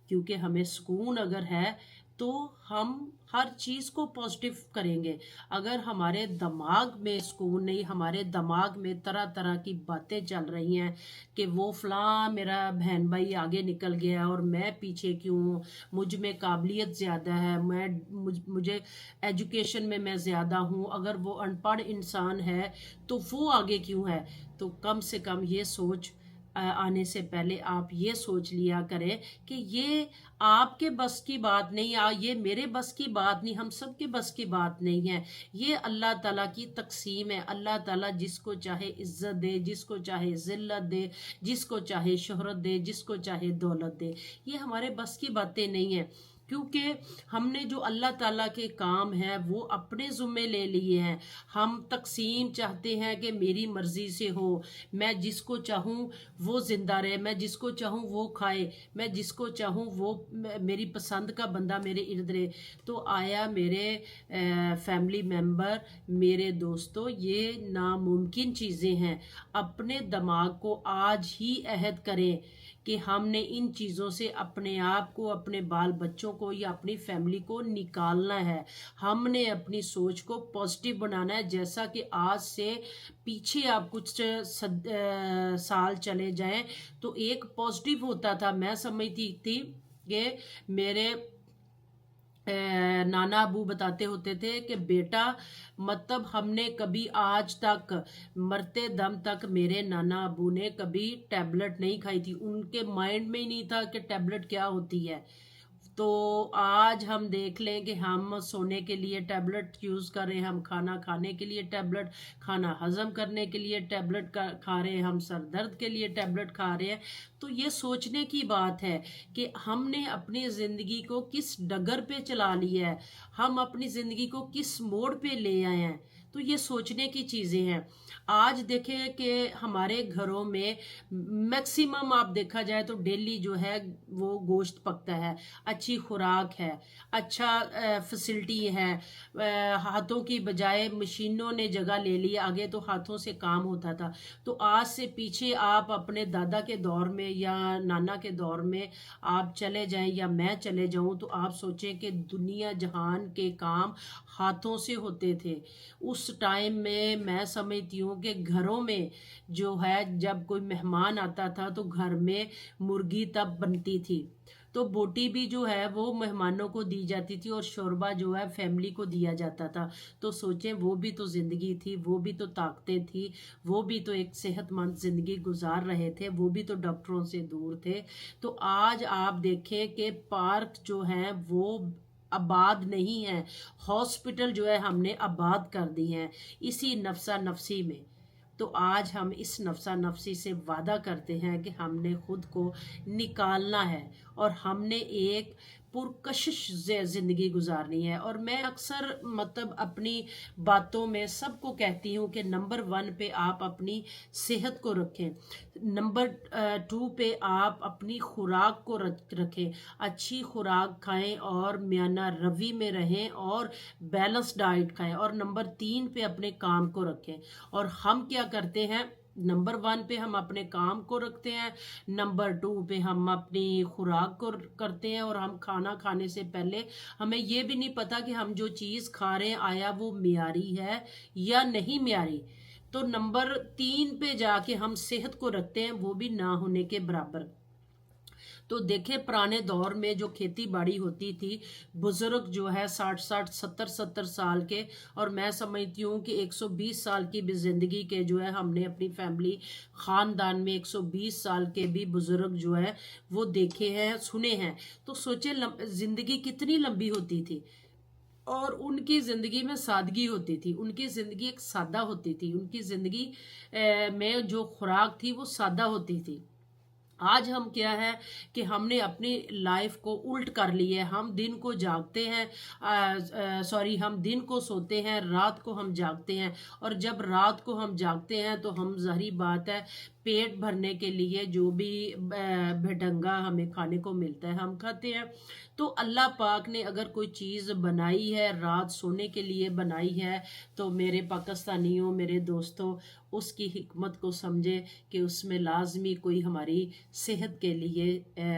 क्योंकि हमें सुकून अगर है तो हम हर चीज़ को पॉजिटिव करेंगे। अगर हमारे दिमाग में सुकून नहीं, हमारे दिमाग में तरह तरह की बातें चल रही हैं कि वो फ़लाँ मेरा बहन भाई आगे निकल गया और मैं पीछे क्यों हूँ, मुझ में काबिलियत ज़्यादा है, मुझे एजुकेशन में मैं ज़्यादा हूँ, अगर वो अनपढ़ इंसान है तो वो आगे क्यों है। तो कम से कम ये सोच आने से पहले आप ये सोच लिया करें कि ये आपके बस की बात नहीं, ये मेरे बस की बात नहीं, हम सब के बस की बात नहीं है। ये अल्लाह ताला की तकसीम है। अल्लाह ताला जिसको चाहे इज्जत दे, जिसको चाहे ज़िल्लत दे, जिसको चाहे शोहरत दे, जिसको चाहे दौलत दे। ये हमारे बस की बातें नहीं है, क्योंकि हमने जो अल्लाह ताला के काम हैं वो अपने ज़ुम्मे ले लिए हैं। हम तकसीम चाहते हैं कि मेरी मर्ज़ी से हो, मैं जिसको चाहूँ वो ज़िंदा रहे, मैं जिसको चाहूँ वो खाए, मैं जिसको चाहूँ वो मेरी पसंद का बंदा मेरे इर्द रहे। तो आया मेरे फैमिली मेम्बर, मेरे दोस्तों, ये नामुमकिन चीज़ें हैं। अपने दिमाग को आज ही अहद करें कि हमने इन चीज़ों से अपने आप को, अपने बाल बच्चों को या अपनी फैमिली को निकालना है। हमने अपनी सोच को पॉजिटिव बनाना है। जैसा कि आज से पीछे आप कुछ साल चले जाएं तो एक पॉजिटिव होता था। मैं समझती थी कि मेरे नाना अबू बताते होते थे कि बेटा, मतलब हमने कभी आज तक मरते दम तक मेरे नाना अबू ने कभी टैबलेट नहीं खाई थी। उनके माइंड में ही नहीं था कि टैबलेट क्या होती है। तो आज हम देख लें कि हम सोने के लिए टैबलेट यूज़ कर रहे हैं, हम खाना खाने के लिए टैबलेट, खाना हजम करने के लिए टैबलेट खा रहे हैं, हम सर दर्द के लिए टैबलेट खा रहे हैं। तो ये सोचने की बात है कि हमने अपनी ज़िंदगी को किस डगर पे चला लिया है, हम अपनी ज़िंदगी को किस मोड़ पे ले आए हैं। तो ये सोचने की चीज़ें हैं। आज देखें कि हमारे घरों में मैक्सिमम आप देखा जाए तो डेली जो है वो गोश्त पकता है, अच्छी खुराक है, अच्छा फैसिलिटी है। हाथों की बजाय मशीनों ने जगह ले ली। आगे तो हाथों से काम होता था। तो आज से पीछे आप अपने दादा के दौर में या नाना के दौर में आप चले जाएं या मैं चले जाऊं तो आप सोचें कि दुनिया जहान के काम हाथों से होते थे। उस टाइम में मैं समझती हूँ कि घरों में जो है जब कोई मेहमान आता था तो घर में मुर्गी तब बनती थी, तो बोटी भी जो है वो मेहमानों को दी जाती थी और शोरबा जो है फैमिली को दिया जाता था। तो सोचें वो भी तो ज़िंदगी थी, वो भी तो ताकतें थी, वो भी तो एक सेहतमंद ज़िंदगी गुजार रहे थे, वो भी तो डॉक्टरों से दूर थे। तो आज आप देखें कि पार्क जो है वो आबाद नहीं है, हॉस्पिटल जो है हमने आबाद कर दी हैं इसी नफसा नफसी में। तो आज हम इस नफसा नफसी से वादा करते हैं कि हमने खुद को निकालना है और हमने एक पुरकशिश ज़िंदगी गुजारनी है। और मैं अक्सर मतलब अपनी बातों में सबको कहती हूँ कि नंबर 1 पे आप अपनी सेहत को रखें, नंबर 2 पे आप अपनी खुराक को रखें, अच्छी खुराक खाएं और मियाना रवि में रहें और बैलेंस डाइट खाएं, और नंबर 3 पे अपने काम को रखें। और हम क्या करते हैं, नंबर 1 पे हम अपने काम को रखते हैं, नंबर 2 पे हम अपनी खुराक को करते हैं, और हम खाना खाने से पहले हमें ये भी नहीं पता कि हम जो चीज़ खा रहे हैं आया वो मियारी है या नहीं मियारी। तो नंबर 3 पे जाके हम सेहत को रखते हैं, वो भी ना होने के बराबर। तो देखे पुराने दौर में जो खेती बाड़ी होती थी, बुजुर्ग जो है 60-60 70-70 साल के, और मैं समझती हूँ कि 120 साल की भी ज़िंदगी के जो है हमने अपनी फैमिली ख़ानदान में 120 साल के भी बुजुर्ग जो है वो देखे हैं, सुने हैं। तो सोचे ज़िंदगी कितनी लंबी होती थी और उनकी ज़िंदगी में सादगी होती थी, उनकी ज़िंदगी एक सादा होती थी, उनकी ज़िंदगी में जो खुराक थी वो सादा होती थी। आज हम क्या है कि हमने अपनी लाइफ को उल्ट कर लिया है। हम दिन को जागते हैं, सॉरी, हम दिन को सोते हैं, रात को हम जागते हैं। और जब रात को हम जागते हैं तो हम, ज़ाहिर बात है, पेट भरने के लिए जो भी बेढंगा हमें खाने को मिलता है हम खाते हैं। तो अल्लाह पाक ने अगर कोई चीज़ बनाई है, रात सोने के लिए बनाई है, तो मेरे पाकिस्तानियों, मेरे दोस्तों, उसकी हिकमत को समझे कि उसमें लाजमी कोई हमारी सेहत के लिए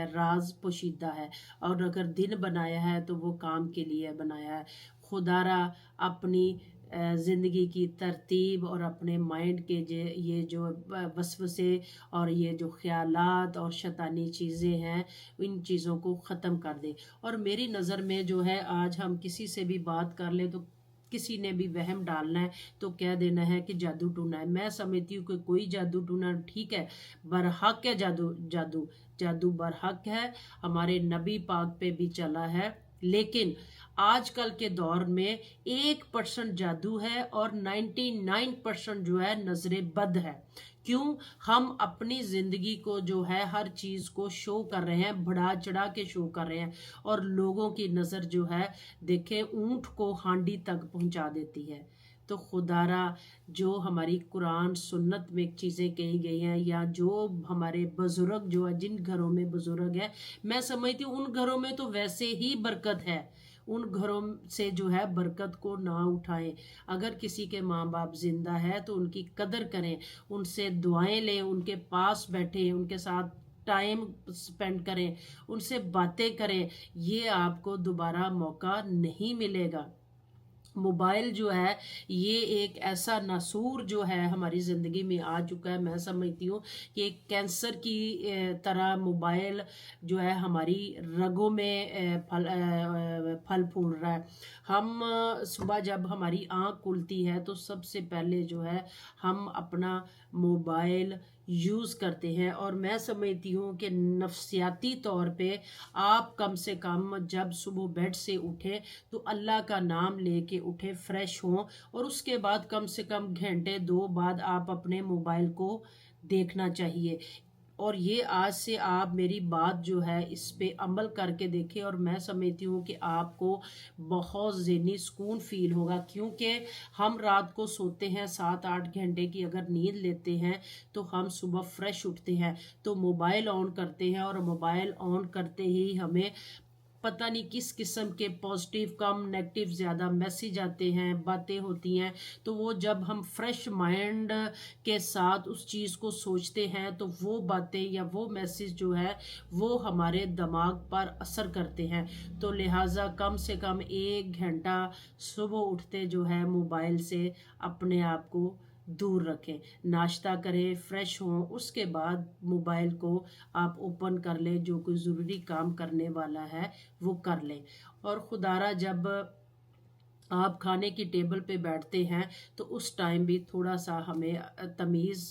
राज पोशीदा है। और अगर दिन बनाया है तो वो काम के लिए बनाया है। खुदारा अपनी ज़िंदगी की तरतीब और अपने माइंड के ये जो वसवसे और ये जो ख्यालात और शैतानी चीज़ें हैं, इन चीज़ों को ख़त्म कर दे। और मेरी नज़र में जो है, आज हम किसी से भी बात कर ले तो किसी ने भी वहम डालना है तो कह देना है कि जादू टूना है। मैं समझती हूँ कि कोई जादू टूना ठीक है, बरहक है, जादू जादू जादू बरहक है, हमारे नबी पाक पे भी चला है। लेकिन आजकल के दौर में 1% जादू है और 99% जो है नजरे बद है। क्यों? हम अपनी जिंदगी को जो है हर चीज को शो कर रहे हैं, बढ़ा चढ़ा के शो कर रहे हैं। और लोगों की नजर जो है, देखे, ऊंट को हांडी तक पहुंचा देती है। तो खुदारा, जो हमारी कुरान सुन्नत में चीज़ें कही गई हैं, या जो हमारे बुजुर्ग जो है, जिन घरों में बुजुर्ग है, मैं समझती हूँ उन घरों में तो वैसे ही बरकत है। उन घरों से जो है बरकत को ना उठाएं। अगर किसी के माँ बाप जिंदा है तो उनकी कदर करें, उनसे दुआएं लें, उनके पास बैठें, उनके साथ टाइम स्पेंड करें, उनसे बातें करें। ये आपको दोबारा मौका नहीं मिलेगा। मोबाइल जो है, ये एक ऐसा नासूर जो है हमारी ज़िंदगी में आ चुका है। मैं समझती हूँ कि एक कैंसर की तरह मोबाइल जो है हमारी रगों में फल फूल रहा है। हम सुबह जब हमारी आँख खुलती है तो सबसे पहले जो है हम अपना मोबाइल यूज़ करते हैं। और मैं समझती हूँ कि नफ्सियाती तौर पे आप कम से कम जब सुबह बेड से उठे तो अल्लाह का नाम लेके उठे, फ्रेश हों, और उसके बाद कम से कम घंटे 2 बाद आप अपने मोबाइल को देखना चाहिए। और ये आज से आप मेरी बात जो है इस पे अमल करके देखें, और मैं समझती हूँ कि आपको बहुत ज़हनी सुकून फील होगा। क्योंकि हम रात को सोते हैं 7-8 घंटे की अगर नींद लेते हैं तो हम सुबह फ्रेश उठते हैं, तो मोबाइल ऑन करते हैं, और मोबाइल ऑन करते ही हमें पता नहीं किस किस्म के पॉजिटिव कम नेगेटिव ज़्यादा मैसेज आते हैं, बातें होती हैं। तो वो जब हम फ्रेश माइंड के साथ उस चीज़ को सोचते हैं तो वो बातें या वो मैसेज जो है वो हमारे दिमाग पर असर करते हैं। तो लिहाजा कम से कम 1 घंटा सुबह उठते जो है मोबाइल से अपने आप को दूर रखें। नाश्ता करें, फ्रेश हों, उसके बाद मोबाइल को आप ओपन कर लें, जो कोई ज़रूरी काम करने वाला है वो कर लें। और खुदारा, जब आप खाने की टेबल पे बैठते हैं तो उस टाइम भी थोड़ा सा हमें तमीज़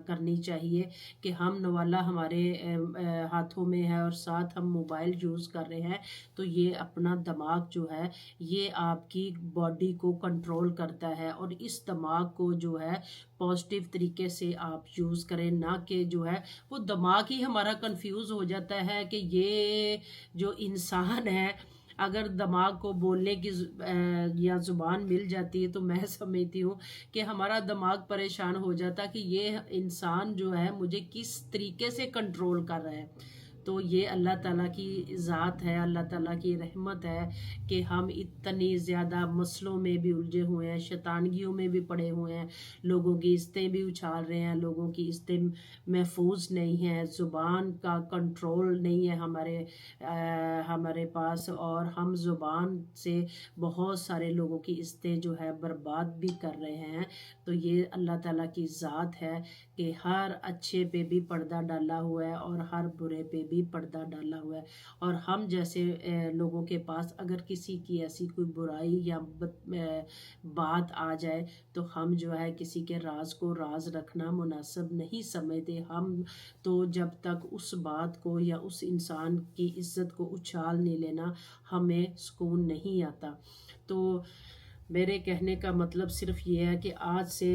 करनी चाहिए कि हम नवाला हमारे हाथों में है और साथ हम मोबाइल यूज़ कर रहे हैं। तो ये अपना दिमाग जो है ये आपकी बॉडी को कंट्रोल करता है, और इस दिमाग को जो है पॉजिटिव तरीके से आप यूज़ करें, ना कि जो है वो दिमाग ही हमारा कंफ्यूज हो जाता है कि ये जो इंसान है, अगर दिमाग को बोलने की या ज़ुबान मिल जाती है तो मैं समझती हूँ कि हमारा दिमाग परेशान हो जाता कि ये इंसान जो है मुझे किस तरीके से कंट्रोल कर रहा है। तो ये अल्लाह ताला की ज़ात है, अल्लाह ताला की रहमत है कि हम इतनी ज़्यादा मसलों में भी उलझे हुए हैं, शैतानगियों में भी पड़े हुए हैं, लोगों की इज़्ज़तें भी उछाल रहे हैं, लोगों की इज़्ज़तें महफूज नहीं है, ज़ुबान का कंट्रोल नहीं है हमारे पास, और हम ज़ुबान से बहुत सारे लोगों की इज़्ज़तें जो है बर्बाद भी कर रहे हैं। तो ये अल्लाह ताला की ज़ात है कि हर अच्छे पे भी पर्दा डाला हुआ है और हर बुरे पे भी पर्दा डाला हुआ है। और हम जैसे लोगों के पास अगर किसी की ऐसी कोई बुराई या बात आ जाए तो हम जो है किसी के राज को राज रखना मुनासिब नहीं समझते। हम तो जब तक उस बात को या उस इंसान की इज्जत को उछाल नहीं लेना, हमें सुकून नहीं आता। तो मेरे कहने का मतलब सिर्फ ये है कि आज से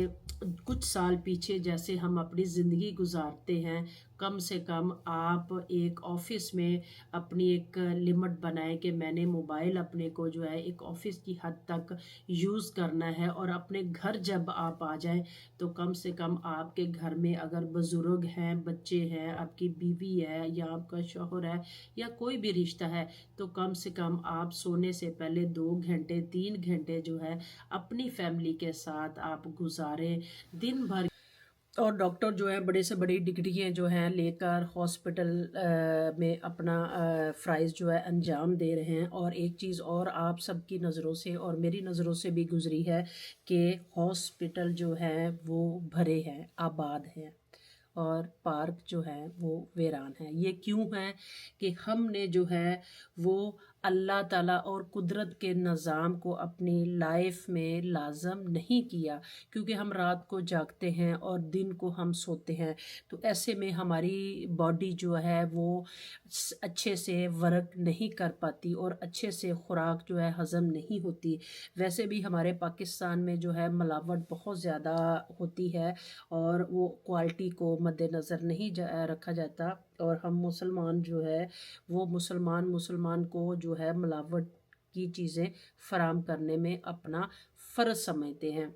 कुछ साल पीछे जैसे हम अपनी ज़िंदगी गुजारते हैं, कम से कम आप एक ऑफ़िस में अपनी एक लिमिट बनाएं कि मैंने मोबाइल अपने को जो है एक ऑफ़िस की हद तक यूज़ करना है। और अपने घर जब आप आ जाएं तो कम से कम आपके घर में अगर बुज़ुर्ग हैं, बच्चे हैं, आपकी बीवी है या आपका शौहर है या कोई भी रिश्ता है, तो कम से कम आप सोने से पहले 2 घंटे 3 घंटे जो है अपनी फैमिली के साथ आप गुजारें। दिन भर और डॉक्टर जो है बड़े से बड़ी डिग्रियां जो हैं लेकर हॉस्पिटल में अपना फ़राइज़ जो है अंजाम दे रहे हैं। और एक चीज़ और आप सबकी नज़रों से और मेरी नज़रों से भी गुज़री है कि हॉस्पिटल जो हैं वो भरे हैं, आबाद हैं, और पार्क जो है वो वीरान है। ये क्यों है कि हमने जो है वो अल्लाह ताला और कुदरत के निज़ाम को अपनी लाइफ में लाज़म नहीं किया, क्योंकि हम रात को जागते हैं और दिन को हम सोते हैं। तो ऐसे में हमारी बॉडी जो है वो अच्छे से वर्क नहीं कर पाती और अच्छे से खुराक जो है हज़म नहीं होती। वैसे भी हमारे पाकिस्तान में जो है मिलावट बहुत ज़्यादा होती है और वो क्वालिटी को मद्देनज़र नहीं रखा जाता। और हम मुसलमान जो है वो मुसलमान को जो है मिलावट की चीज़ें फराम करने में अपना फ़र्ज़ समझते हैं।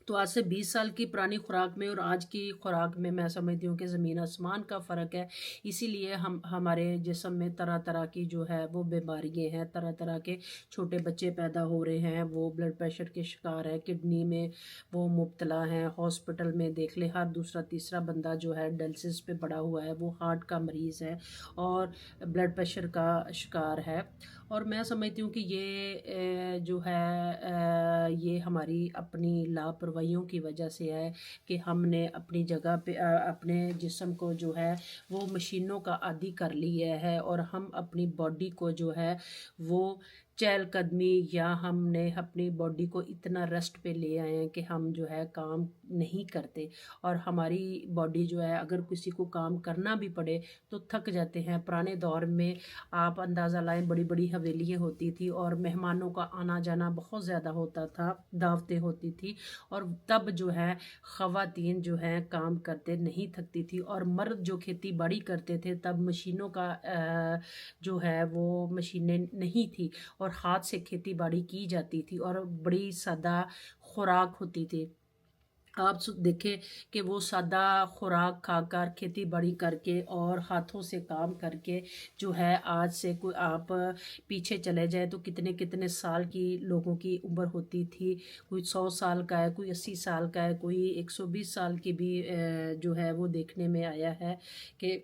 तो आज से 20 साल की पुरानी खुराक में और आज की खुराक में मैं समझती हूँ कि ज़मीन आसमान का फ़र्क है। इसीलिए हम हमारे जिस्म में तरह तरह की जो है वो बीमारियाँ हैं, तरह तरह के छोटे बच्चे पैदा हो रहे हैं, वो ब्लड प्रेशर के शिकार है, किडनी में वो मुब्तला हैं। हॉस्पिटल में देख ले हर दूसरा तीसरा बंदा जो है डायलिसिस पे पड़ा हुआ है, वो हार्ट का मरीज़ है और ब्लड प्रेशर का शिकार है। और मैं समझती हूँ कि ये जो है ये हमारी अपनी लापरवाहियों की वजह से है कि हमने अपनी जगह पे अपने जिस्म को जो है वो मशीनों का आदी कर लिया है और हम अपनी बॉडी को जो है वो चहलकदमी या हमने अपनी बॉडी को इतना रेस्ट पे ले आए हैं कि हम जो है काम नहीं करते। और हमारी बॉडी जो है अगर किसी को काम करना भी पड़े तो थक जाते हैं। पुराने दौर में आप अंदाज़ा लाएं, बड़ी बड़ी हवेलियाँ होती थी और मेहमानों का आना जाना बहुत ज़्यादा होता था, दावतें होती थी, और तब जो है ख़वातीन जो हैं काम करते नहीं थकती थी। और मर्द जो खेती बाड़ी करते थे तब मशीनों का जो है वो मशीनें नहीं थी और हाथ से खेती बाड़ी की जाती थी और बड़ी सादा खुराक होती थी। आप देखें कि वो सादा खुराक खाकर खेती बाड़ी करके और हाथों से काम करके जो है आज से कोई आप पीछे चले जाए तो कितने कितने साल की लोगों की उम्र होती थी। कोई 100 साल का है, कोई 80 साल का है, कोई 120 साल की भी जो है वो देखने में आया है कि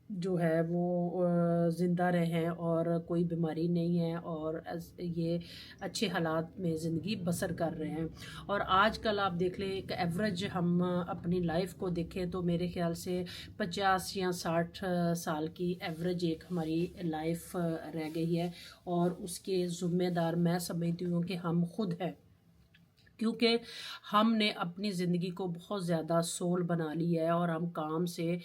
जो है वो ज़िंदा रहे हैं और कोई बीमारी नहीं है और ये अच्छे हालात में ज़िंदगी बसर कर रहे हैं। और आजकल आप देख लें एक एवरेज हम अपनी लाइफ को देखें तो मेरे ख्याल से 50 या 60 साल की एवरेज एक हमारी लाइफ रह गई है और उसके ज़िम्मेदार मैं समझती हूँ कि हम खुद हैं, क्योंकि हमने अपनी ज़िंदगी को बहुत ज़्यादा सोल बना लिया है और हम काम से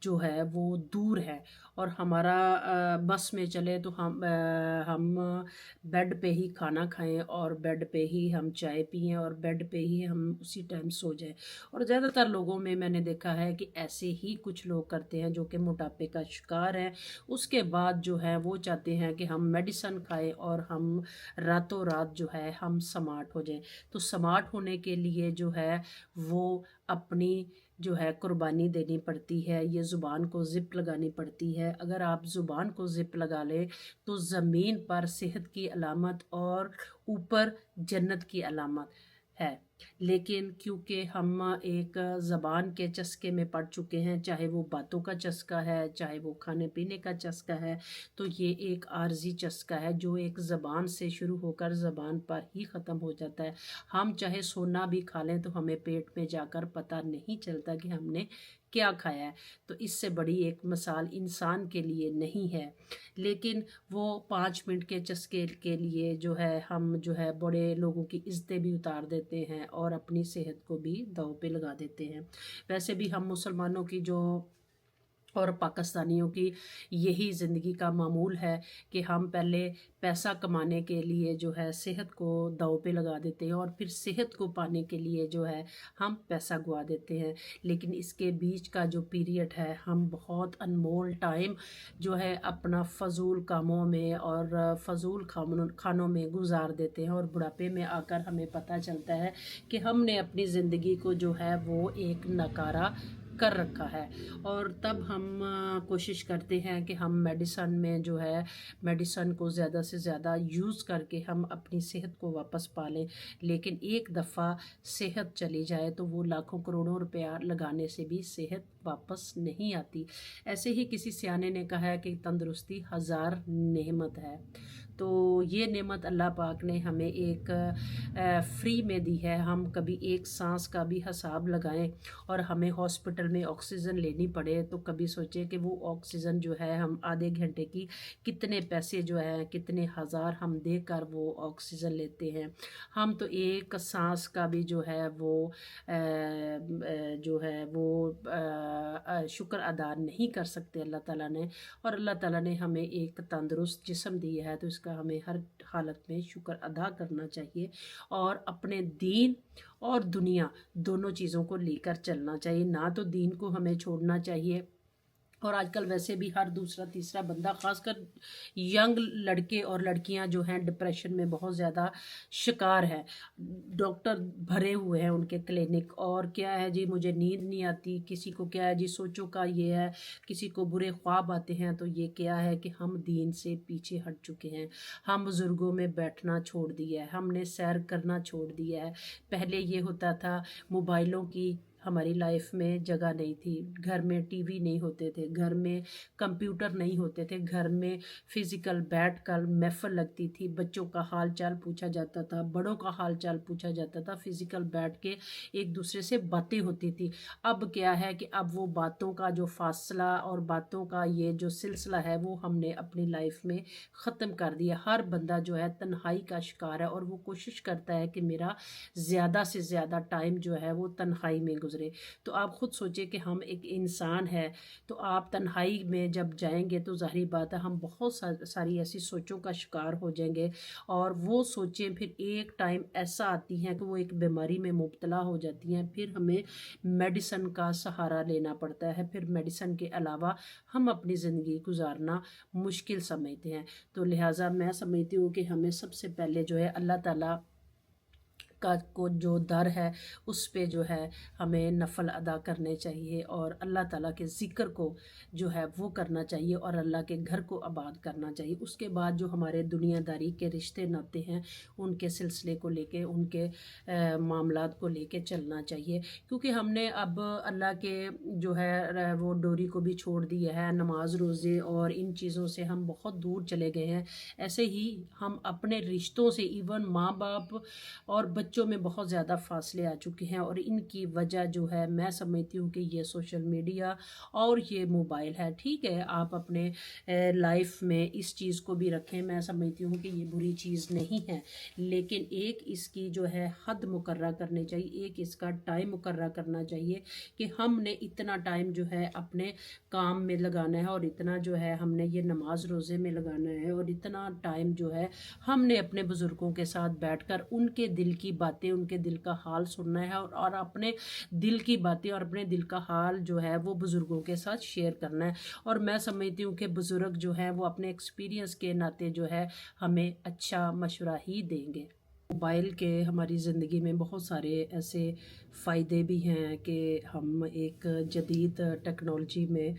जो है वो दूर है। और हमारा बस में चले तो हम बेड पे ही खाना खाएं और बेड पे ही हम चाय पिएं और बेड पे ही हम उसी टाइम सो जाएं। और ज़्यादातर लोगों में मैंने देखा है कि ऐसे ही कुछ लोग करते हैं जो कि मोटापे का शिकार हैं। उसके बाद जो है वो चाहते हैं कि हम मेडिसन खाएं और हम रातों रात जो है हम स्मार्ट हो जाएं। तो स्मार्ट होने के लिए जो है वो अपनी जो है कुर्बानी देनी पड़ती है, ये ज़ुबान को ज़िप लगानी पड़ती है। अगर आप ज़ुबान को ज़िप लगा लें तो ज़मीन पर सेहत की अलामत और ऊपर जन्नत की अलामत है। लेकिन क्योंकि हम एक ज़बान के चस्के में पड़ चुके हैं, चाहे वो बातों का चस्का है, चाहे वो खाने पीने का चस्का है, तो ये एक आर्जी चस्का है जो एक ज़बान से शुरू होकर ज़बान पर ही ख़त्म हो जाता है। हम चाहे सोना भी खा लें तो हमें पेट में जाकर पता नहीं चलता कि हमने क्या खाया है। तो इससे बड़ी एक मिसाल इंसान के लिए नहीं है। लेकिन वो 5 मिनट के चस्के के लिए जो है हम जो है बड़े लोगों की इज्जतें भी उतार देते हैं और अपनी सेहत को भी दांव पे लगा देते हैं। वैसे भी हम मुसलमानों की जो اور پاکستانیوں کی یہی زندگی کا معمول ہے کہ ہم پہلے پیسہ کمانے کے لیے جو ہے صحت کو داؤ پہ لگا دیتے ہیں، اور پھر صحت کو پانے کے لیے جو ہے ہم پیسہ گوا دیتے ہیں۔ لیکن اس کے بیچ کا جو پیریڈ ہے، ہم بہت انمول ٹائم جو ہے اپنا فضول کاموں میں اور فضول کھانوں میں گزار دیتے ہیں، اور بڑھاپے میں آ کر ہمیں پتہ چلتا ہے کہ ہم نے اپنی زندگی کو جو ہے وہ ایک نکارہ کر رکھا ہے۔ اور تب ہم کوشش کرتے ہیں کہ ہم میڈیسن کو زیادہ سے زیادہ یوز کر کے ہم اپنی صحت کو واپس پا لیں، لیکن ایک دفعہ صحت چلی جائے تو وہ لاکھوں کروڑوں روپیہ لگانے سے بھی صحت واپس نہیں آتی۔ ایسے ہی کسی سیانے نے کہا ہے کہ تندرستی 1000 نعمت ہے، تو یہ نعمت اللہ پاک نے ہمیں ایک فری میں دی ہے۔ ہم کبھی ایک سانس کا بھی حساب لگائیں اور ہمیں ہاسپٹل میں آکسیجن لینی پڑے تو کبھی سوچیں کہ وہ آکسیجن جو ہے ہم آدھے گھنٹے کی کتنے پیسے جو ہے کتنے ہزار ہم دے کر وہ آکسیجن لیتے ہیں۔ ہم تو ایک سانس کا بھی جو ہے وہ شکر ادا نہیں کر سکتے اللہ تعالیٰ نے، اور اللہ تعالیٰ نے ہمیں ایک تندرست جسم دیا ہے تو اس کا ہمیں ہر حالت میں شکر ادا کرنا چاہیے، اور اپنے دین اور دنیا دونوں چیزوں کو لے کر چلنا چاہیے۔ نہ تو دین کو ہمیں چھوڑنا چاہیے، اور آج کل ویسے بھی ہر دوسرا تیسرا بندہ، خاص کر ینگ لڑکے اور لڑکیاں جو ہیں ڈپریشن میں بہت زیادہ شکار ہے۔ ڈاکٹر بھرے ہوئے ہیں ان کے کلینک، اور کیا ہے جی مجھے نیند نہیں آتی، کسی کو کیا ہے جی سوچوں کا یہ ہے، کسی کو برے خواب آتے ہیں، تو یہ کیا ہے کہ ہم دین سے پیچھے ہٹ چکے ہیں۔ ہم بزرگوں میں بیٹھنا چھوڑ دیا ہے، ہم نے سیر کرنا چھوڑ دیا ہے۔ پہلے یہ ہوتا تھا موبائلوں کی ہماری لائف میں جگہ نہیں تھی، گھر میں ٹی وی نہیں ہوتے تھے، گھر میں کمپیوٹر نہیں ہوتے تھے، گھر میں فزیکل بیٹھ کر محفل لگتی تھی، بچوں کا حال چال پوچھا جاتا تھا، بڑوں کا حال چال پوچھا جاتا تھا، فزیکل بیٹھ کے ایک دوسرے سے باتیں ہوتی تھی۔ اب کیا ہے کہ اب وہ باتوں کا جو فاصلہ اور باتوں کا یہ جو سلسلہ ہے وہ ہم نے اپنی لائف میں ختم کر دیا۔ ہر بندہ جو ہے تنہائی کا شکار ہے، اور وہ کوشش کرتا ہے کہ میرا زیادہ سے زیادہ ٹائم جو ہے وہ تنہائی میں گزرے۔ تو آپ خود سوچیں کہ ہم ایک انسان ہے، تو آپ تنہائی میں جب جائیں گے تو ظاہری بات ہے ہم بہت ساری ایسی سوچوں کا شکار ہو جائیں گے، اور وہ سوچیں پھر ایک ٹائم ایسا آتی ہیں کہ وہ ایک بیماری میں مبتلا ہو جاتی ہیں، پھر ہمیں میڈیسن کا سہارا لینا پڑتا ہے، پھر میڈیسن کے علاوہ ہم اپنی زندگی گزارنا مشکل سمجھتے ہیں۔ تو لہٰذا میں سمجھتی ہوں کہ ہمیں سب سے پہلے جو ہے اللہ تعالیٰ کو جو در ہے اس پہ جو ہے ہمیں نفل ادا کرنے چاہیے، اور اللہ تعالیٰ کے ذکر کو جو ہے وہ کرنا چاہیے، اور اللہ کے گھر کو آباد کرنا چاہیے۔ اس کے بعد جو ہمارے دنیا داری کے رشتے ناتے ہیں ان کے سلسلے کو لے کے، ان کے معاملات کو لے کے چلنا چاہیے، کیونکہ ہم نے اب اللہ کے جو ہے وہ ڈوری کو بھی چھوڑ دیا ہے، نماز روزے اور ان چیزوں سے ہم بہت دور چلے گئے ہیں۔ ایسے ہی ہم اپنے رشتوں سے، ایون ماں باپ اور بچوں میں بہت زیادہ فاصلے آ چکے ہیں، اور ان کی وجہ جو ہے میں سمجھتی ہوں کہ یہ سوشل میڈیا اور یہ موبائل ہے۔ ٹھیک ہے آپ اپنے لائف میں اس چیز کو بھی رکھیں، میں سمجھتی ہوں کہ یہ بری چیز نہیں ہے، لیکن ایک اس کی جو ہے حد مقررہ کرنی چاہیے، ایک اس کا ٹائم مقررہ کرنا چاہیے کہ ہم نے اتنا ٹائم جو ہے اپنے کام میں لگانا ہے، اور اتنا جو ہے ہم نے یہ نماز روزے میں لگانا ہے، اور اتنا ٹائم جو ہے ہم نے اپنے بزرگوں کے ساتھ بیٹھ کر ان کے دل کی باتیں، ان کے دل کا حال سننا ہے، اور اپنے دل کی باتیں اور اپنے دل کا حال جو ہے وہ بزرگوں کے ساتھ شیئر کرنا ہے۔ اور میں سمجھتی ہوں کہ بزرگ جو ہیں وہ اپنے ایکسپیرینس کے ناطے جو ہے ہمیں اچھا مشورہ ہی دیں گے۔ موبائل کے ہماری زندگی میں بہت سارے ایسے فائدے بھی ہیں کہ ہم ایک جدید ٹیکنالوجی میں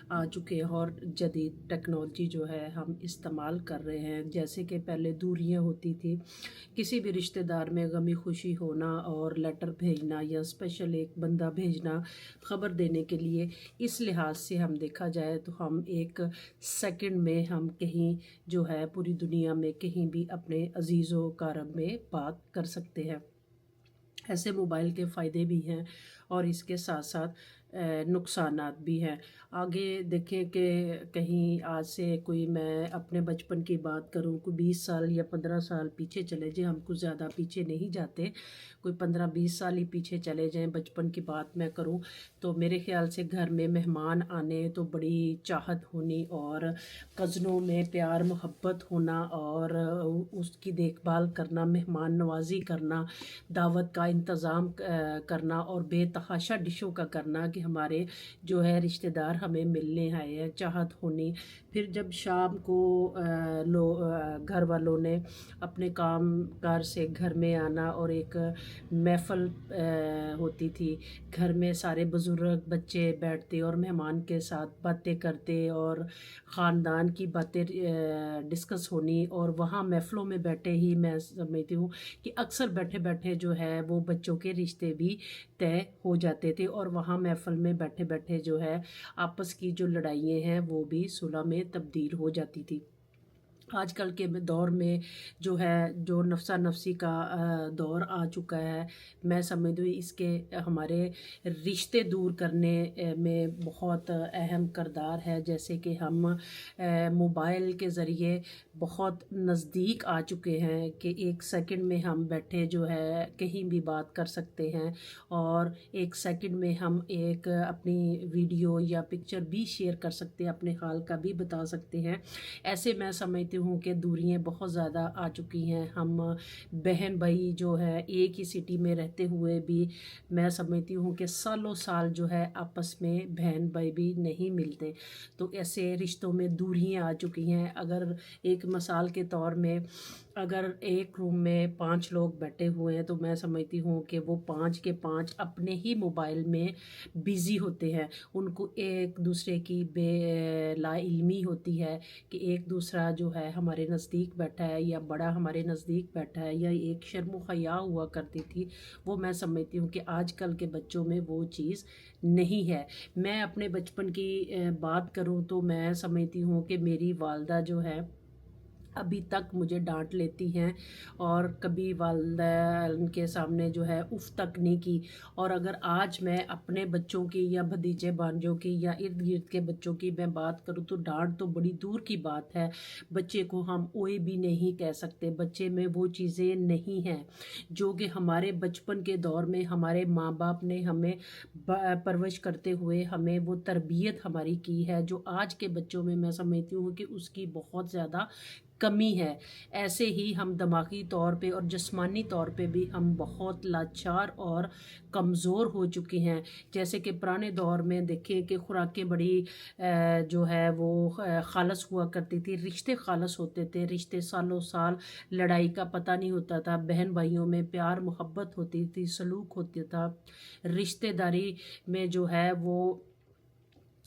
آ چکے ہیں، اور جدید ٹیکنالوجی جو ہے ہم استعمال کر رہے ہیں۔ جیسے کہ پہلے دوریاں ہوتی تھی، کسی بھی رشتہ دار میں غمی خوشی ہونا اور لیٹر بھیجنا یا اسپیشل ایک بندہ بھیجنا خبر دینے کے لیے، اس لحاظ سے ہم دیکھا جائے تو ہم ایک سیکنڈ میں ہم کہیں جو ہے پوری دنیا میں کہیں بھی اپنے عزیز و اقارب میں بات کر سکتے ہیں۔ ایسے موبائل کے فائدے بھی ہیں، اور اس کے ساتھ ساتھ नुकसानात भी हैं। आगे देखें कि कहीं आज से कोई मैं अपने बचपन की बात करूं, कोई 20 साल या 15 साल पीछे चले जाएं, हम कुछ ज़्यादा पीछे नहीं जाते, कोई 15-20 साल ही पीछे चले जाएं, बचपन की बात मैं करूं तो मेरे ख्याल से घर में मेहमान आने तो बड़ी चाहत होनी, और कज़नों में प्यार मोहब्बत होना, और उसकी देखभाल करना, मेहमान नवाजी करना, दावत का इंतज़ाम करना, और बेतहाशा डिशों का करना कि हमारे जो है रिश्तेदार हमें मिलने आए हैं, चाहत होनी। फिर जब शाम को घर वालों ने अपने काम कार से घर में आना, और एक महफ़िल होती थी, घर में सारे बुज़ुर्ग बच्चे बैठते और मेहमान के साथ बातें करते, और ख़ानदान की बातें डिस्कस होनी, और वहाँ महफ़िलों में बैठे ही मैं समझती हूँ कि अक्सर बैठे बैठे जो है वो बच्चों के रिश्ते भी तय हो जाते थे, और वहाँ महफ़िल में बैठे बैठे जो है आपस की जो लड़ाइयाँ हैं वो भी सुलह में तब्दील हो जाती थी। आजकल के दौर में जो है, जो नफसा नफसी का दौर आ चुका है, मैं समझती हूँ इसके हमारे रिश्ते दूर करने में बहुत अहम किरदार है। जैसे कि हम मोबाइल के ज़रिए बहुत नज़दीक आ चुके हैं कि एक सेकंड में हम बैठे जो है कहीं भी बात कर सकते हैं, और एक सेकंड में हम एक अपनी वीडियो या पिक्चर भी शेयर कर सकते हैं, अपने हाल का भी बता सकते हैं। ऐसे मैं समझती हूँ कि दूरियां बहुत ज़्यादा आ चुकी हैं। हम बहन भाई जो है एक ही सिटी में रहते हुए भी मैं समझती हूँ कि सालों साल जो है आपस में बहन भाई भी नहीं मिलते। तो ऐसे रिश्तों में दूरियां आ चुकी हैं। अगर एक मिसाल के तौर में अगर एक रूम में 5 लोग बैठे हुए हैं, तो मैं समझती हूँ कि वो 5 के 5 अपने ही मोबाइल में बिज़ी होते हैं। उनको एक दूसरे की लाइल्मी होती है कि एक दूसरा जो है हमारे नज़दीक बैठा है, या बड़ा हमारे नज़दीक बैठा है, या एक शर्म हया हुआ करती थी, वो मैं समझती हूँ कि आजकल के बच्चों में वो चीज़ नहीं है। मैं अपने बचपन की बात करूँ तो मैं समझती हूँ कि मेरी वालदा जो है अभी तक मुझे डांट लेती हैं, और कभी वालिदैन के सामने जो है उफ़ तक नहीं की। और अगर आज मैं अपने बच्चों की या भतीजे भांजों की या इर्द गिर्द के बच्चों की मैं बात करूँ तो डांट तो बड़ी दूर की बात है। बच्चे को हम ओए भी नहीं कह सकते, बच्चे में वो चीज़ें नहीं हैं जो कि हमारे बचपन के दौर में हमारे माँ बाप ने हमें परवरिश करते हुए हमें वो तरबियत हमारी की है, जो आज के बच्चों में मैं समझती हूँ कि उसकी बहुत ज़्यादा कमी है। ऐसे ही हम दिमागी तौर पे और जिस्मानी तौर पे भी हम बहुत लाचार और कमज़ोर हो चुके हैं। जैसे कि पुराने दौर में देखें कि खुराकें बड़ी जो है वो खालस हुआ करती थी, रिश्ते खालस होते थे, रिश्ते सालों साल, लड़ाई का पता नहीं होता था, बहन भाइयों में प्यार मोहब्बत होती थी, सलूक होता था, रिश्तेदारी में जो है वो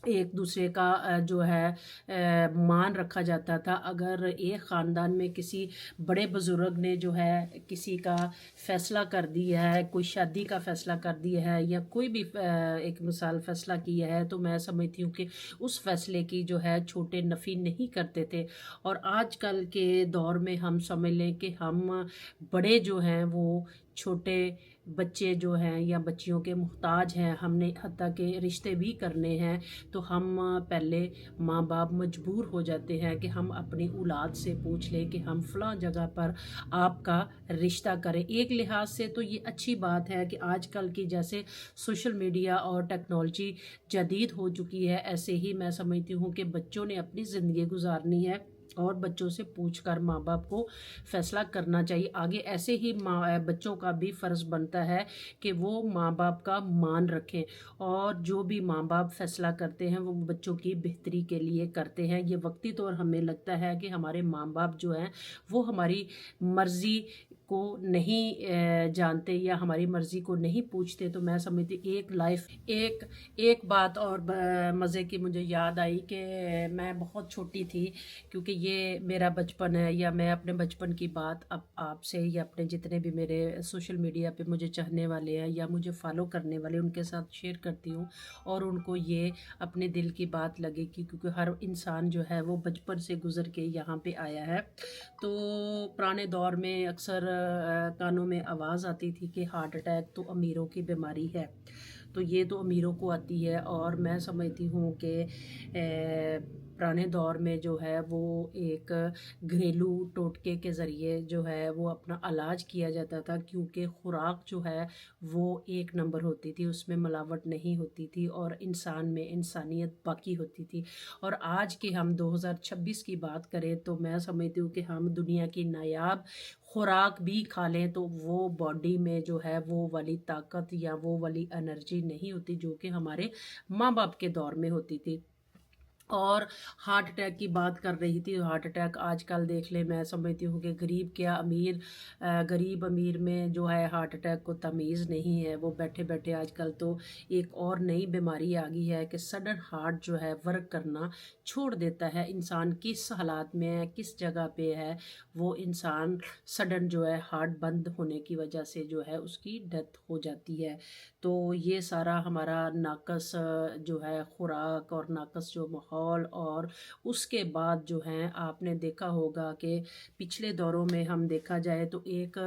एक दूसरे का जो है मान रखा जाता था। अगर एक ख़ानदान में किसी बड़े बुज़ुर्ग ने जो है किसी का फ़ैसला कर दिया है, कोई शादी का फ़ैसला कर दिया है, या कोई भी एक मिसाल फ़ैसला किया है, तो मैं समझती हूँ कि उस फ़ैसले की जो है छोटे नफ़ी नहीं करते थे। और आजकल के दौर में हम समझ लें कि हम बड़े जो हैं वो छोटे बच्चे जो हैं या बच्चियों के मुहताज हैं, हमने हत्ता के रिश्ते भी करने हैं, तो हम पहले माँ बाप मजबूर हो जाते हैं कि हम अपनी औलाद से पूछ लें कि हम फ़लाँ जगह पर आपका रिश्ता करें। एक लिहाज से तो ये अच्छी बात है कि आजकल की जैसे सोशल मीडिया और टेक्नोलॉजी जदीद हो चुकी है, ऐसे ही मैं समझती हूँ कि बच्चों ने अपनी ज़िंदगी गुजारनी है, और बच्चों से पूछकर माँ बाप को फ़ैसला करना चाहिए। आगे ऐसे ही बच्चों का भी फ़र्ज़ बनता है कि वो माँ बाप का मान रखें, और जो भी माँ बाप फ़ैसला करते हैं वो बच्चों की बेहतरी के लिए करते हैं। ये वक्ती तौर हमें लगता है कि हमारे माँ बाप जो हैं वो हमारी मर्ज़ी को नहीं जानते या हमारी मर्ज़ी को नहीं पूछते। तो मैं समझती एक बात और मज़े की मुझे याद आई कि मैं बहुत छोटी थी, क्योंकि ये मेरा बचपन है, या मैं अपने बचपन की बात अब आपसे या अपने जितने भी मेरे सोशल मीडिया पे मुझे चाहने वाले हैं या मुझे फॉलो करने वाले उनके साथ शेयर करती हूँ, और उनको ये अपने दिल की बात लगेगी, क्योंकि हर इंसान जो है वो बचपन से गुज़र के यहाँ पे आया है। तो पुराने दौर में अक्सर कानों में आवाज़ आती थी कि हार्ट अटैक तो अमीरों की बीमारी है। تو یہ تو امیروں کو آتی ہے، اور میں سمجھتی ہوں کہ پرانے دور میں جو ہے وہ ایک گھریلو ٹوٹکے کے ذریعے جو ہے وہ اپنا علاج کیا جاتا تھا، کیونکہ خوراک جو ہے وہ ایک نمبر ہوتی تھی، اس میں ملاوٹ نہیں ہوتی تھی، اور انسان میں انسانیت باقی ہوتی تھی۔ اور آج کے ہم 2026 کی بات کریں تو میں سمجھتی ہوں کہ ہم دنیا کی نایاب خوراک بھی کھا لیں تو وہ باڈی میں جو ہے وہ والی طاقت یا وہ والی انرجی نہیں ہوتی جو کہ ہمارے ماں باپ کے دور میں ہوتی تھی۔ اور ہارٹ اٹیک کی بات کر رہی تھی، ہارٹ اٹیک آج کل دیکھ لیں، میں سمجھتی ہوں کہ غریب کیا امیر، غریب امیر میں جو ہے ہارٹ اٹیک کو تمیز نہیں ہے، وہ بیٹھے بیٹھے آج کل تو ایک اور نئی بیماری آ گئی ہے کہ سڈن ہارٹ جو ہے ورک کرنا چھوڑ دیتا ہے۔ انسان کس حالات میں ہے، کس جگہ پہ ہے، وہ انسان سڈن جو ہے ہارٹ بند ہونے کی وجہ سے جو ہے اس کی ڈیتھ ہو جاتی ہے۔ تو یہ سارا ہمارا ناقص جو ہے خوراک اور ناقص جو ماحول، اور اس کے بعد جو ہیں آپ نے دیکھا ہوگا کہ پچھلے دوروں میں ہم دیکھا جائے تو ایک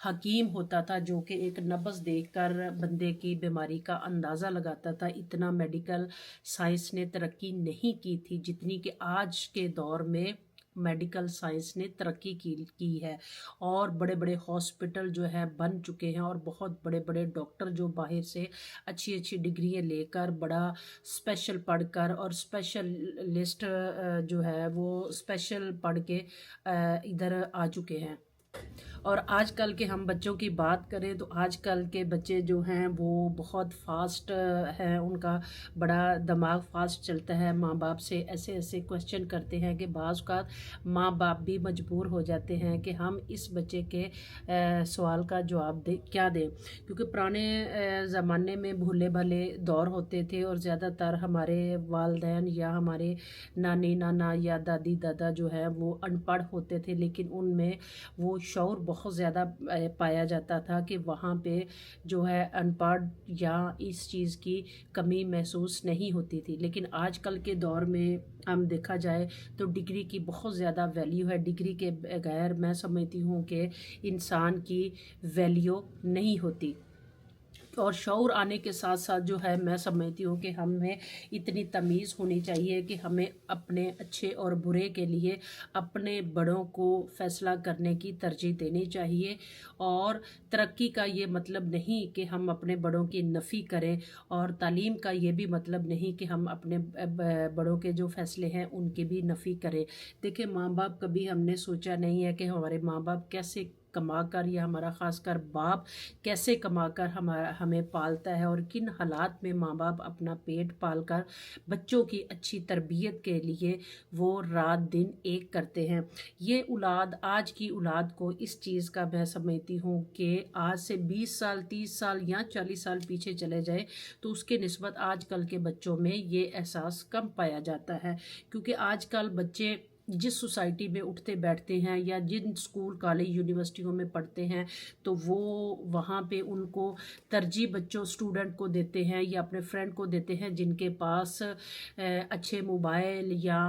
حکیم ہوتا تھا جو کہ ایک نبض دیکھ کر بندے کی بیماری کا اندازہ لگاتا تھا۔ اتنا میڈیکل سائنس نے ترقی نہیں کی تھی جتنی کہ آج کے دور میں میڈیکل سائنس نے ترقی کی ہے، اور بڑے بڑے ہاسپٹل جو ہے بن چکے ہیں، اور بہت بڑے بڑے ڈاکٹر جو باہر سے اچھی اچھی ڈگریاں لے کر بڑا اسپیشل پڑھ کر اور اسپیشلسٹ جو ہے وہ اسپیشل پڑھ کے ادھر آ چکے ہیں۔ اور آج کل کے ہم بچوں کی بات کریں تو آج کل کے بچے جو ہیں وہ بہت فاسٹ ہیں، ان کا بڑا دماغ فاسٹ چلتا ہے، ماں باپ سے ایسے ایسے کوشچن کرتے ہیں کہ بعض اوقات ماں باپ بھی مجبور ہو جاتے ہیں کہ ہم اس بچے کے سوال کا جواب کیا دیں، کیونکہ پرانے زمانے میں بھولے بھلے دور ہوتے تھے، اور زیادہ تر ہمارے والدین یا ہمارے نانی نانا یا دادی دادا جو ہے وہ ان پڑھ ہوتے تھے، لیکن ان میں وہ شعور بہت زیادہ پایا جاتا تھا کہ وہاں پہ جو ہے ان پڑھ یا اس چیز کی کمی محسوس نہیں ہوتی تھی۔ لیکن آج کل کے دور میں ہم دیکھا جائے تو ڈگری کی بہت زیادہ ویلیو ہے، ڈگری کے بغیر میں سمجھتی ہوں کہ انسان کی ویلیو نہیں ہوتی۔ اور شعور آنے کے ساتھ ساتھ جو ہے میں سمجھتی ہوں کہ ہمیں اتنی تمیز ہونی چاہیے کہ ہمیں اپنے اچھے اور برے کے لیے اپنے بڑوں کو فیصلہ کرنے کی ترجیح دینی چاہیے، اور ترقی کا یہ مطلب نہیں کہ ہم اپنے بڑوں کی نفی کریں، اور تعلیم کا یہ بھی مطلب نہیں کہ ہم اپنے بڑوں کے جو فیصلے ہیں ان کی بھی نفی کریں۔ دیکھیں، ماں باپ کبھی ہم نے سوچا نہیں ہے کہ ہمارے ماں باپ کیسے کما کر، یا ہمارا خاص کر باپ کیسے کما کر ہمیں پالتا ہے، اور کن حالات میں ماں باپ اپنا پیٹ پال کر بچوں کی اچھی تربیت کے لیے وہ رات دن ایک کرتے ہیں۔ یہ اولاد، آج کی اولاد کو اس چیز کا میں سمجھتی ہوں کہ آج سے 20 سال 30 سال یا 40 سال پیچھے چلے جائے تو اس کے نسبت آج کل کے بچوں میں یہ احساس کم پایا جاتا ہے، کیونکہ آج کل بچے جس سوسائٹی میں اٹھتے بیٹھتے ہیں یا جن اسکول کالج یونیورسٹیوں میں پڑھتے ہیں تو وہ وہاں پہ ان کو ترجیح بچوں اسٹوڈنٹ کو دیتے ہیں یا اپنے فرینڈ کو دیتے ہیں جن کے پاس اچھے موبائل یا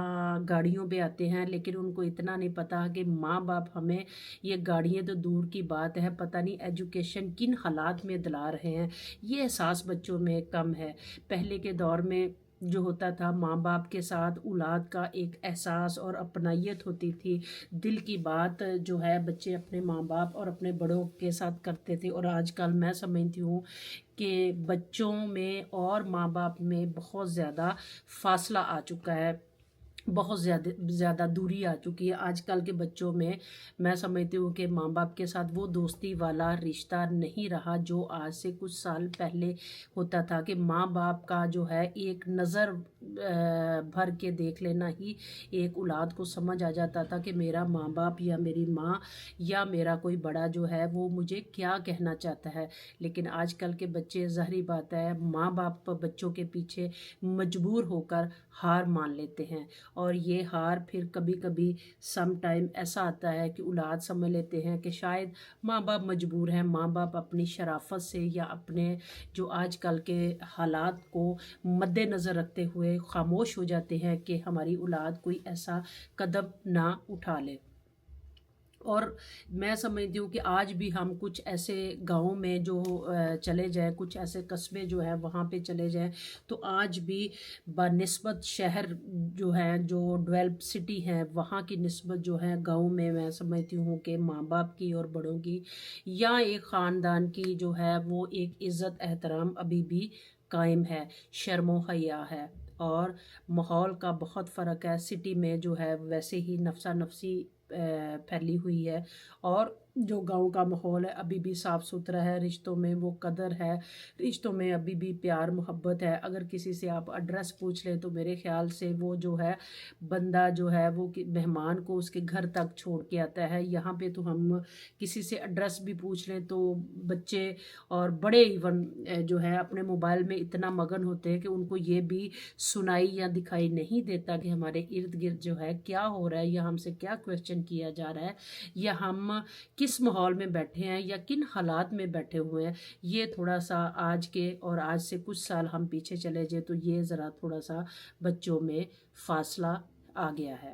گاڑیوں پہ آتے ہیں، لیکن ان کو اتنا نہیں پتہ کہ ماں باپ ہمیں یہ گاڑیاں تو دور کی بات ہے، پتہ نہیں ایجوکیشن کن حالات میں دلا رہے ہیں، یہ احساس بچوں میں کم ہے۔ پہلے کے دور میں جو ہوتا تھا، ماں باپ کے ساتھ اولاد کا ایک احساس اور اپنائیت ہوتی تھی، دل کی بات جو ہے بچے اپنے ماں باپ اور اپنے بڑوں کے ساتھ کرتے تھے۔ اور آج کل میں سمجھتی ہوں کہ بچوں میں اور ماں باپ میں بہت زیادہ فاصلہ آ چکا ہے، بہت زیادہ دوری آ چکی ہے۔ آج کل کے بچوں میں سمجھتی ہوں کہ ماں باپ کے ساتھ وہ دوستی والا رشتہ نہیں رہا جو آج سے کچھ سال پہلے ہوتا تھا، کہ ماں باپ کا جو ہے ایک نظر بھر کے دیکھ لینا ہی ایک اولاد کو سمجھ آ جاتا تھا کہ میرا ماں باپ یا میری ماں یا میرا کوئی بڑا جو ہے وہ مجھے کیا کہنا چاہتا ہے۔ لیکن آج کل کے بچے، ظاہری بات ہے، ماں باپ بچوں کے پیچھے مجبور ہو کر ہار مان لیتے ہیں، اور یہ ہار پھر کبھی کبھی سم ٹائم ایسا آتا ہے کہ اولاد سمجھ لیتے ہیں کہ شاید ماں باپ مجبور ہیں، ماں باپ اپنی شرافت سے یا اپنے جو آج کل کے حالات کو مد نظر رکھتے ہوئے خاموش ہو جاتے ہیں کہ ہماری اولاد کوئی ایسا قدم نہ اٹھا لے۔ اور میں سمجھتی ہوں کہ آج بھی ہم کچھ ایسے گاؤں میں جو چلے جائیں، کچھ ایسے قصبے جو ہیں وہاں پہ چلے جائیں، تو آج بھی بنسبت شہر جو ہے، جو ڈیولپ سٹی ہے، وہاں کی نسبت جو ہے گاؤں میں سمجھتی ہوں کہ ماں باپ کی اور بڑوں کی یا ایک خاندان کی جو ہے وہ ایک عزت احترام ابھی بھی قائم ہے، شرم و حیا ہے۔ اور ماحول کا بہت فرق ہے، سٹی میں جو ہے ویسے ہی نفسا نفسی پھیلی ہوئی ہے، اور جو گاؤں کا ماحول ہے ابھی بھی صاف ستھرا ہے، رشتوں میں وہ قدر ہے، رشتوں میں ابھی بھی پیار محبت ہے۔ اگر کسی سے آپ ایڈریس پوچھ لیں تو میرے خیال سے وہ جو ہے بندہ جو ہے وہ مہمان کو اس کے گھر تک چھوڑ کے آتا ہے۔ یہاں پہ تو ہم کسی سے ایڈریس بھی پوچھ لیں تو بچے اور بڑے ایون جو ہے اپنے موبائل میں اتنا مگن ہوتے ہیں کہ ان کو یہ بھی سنائی یا دکھائی نہیں دیتا کہ ہمارے ارد گرد جو ہے کیا ہو رہا ہے، یا ہم سے کیا کویشچن کیا جا رہا ہے، یا ہم کس ماحول میں بیٹھے ہیں یا کن حالات میں بیٹھے ہوئے ہیں۔ یہ تھوڑا سا آج کے اور آج سے کچھ سال ہم پیچھے چلے جائیں تو یہ ذرا تھوڑا سا بچوں میں فاصلہ آ گیا ہے۔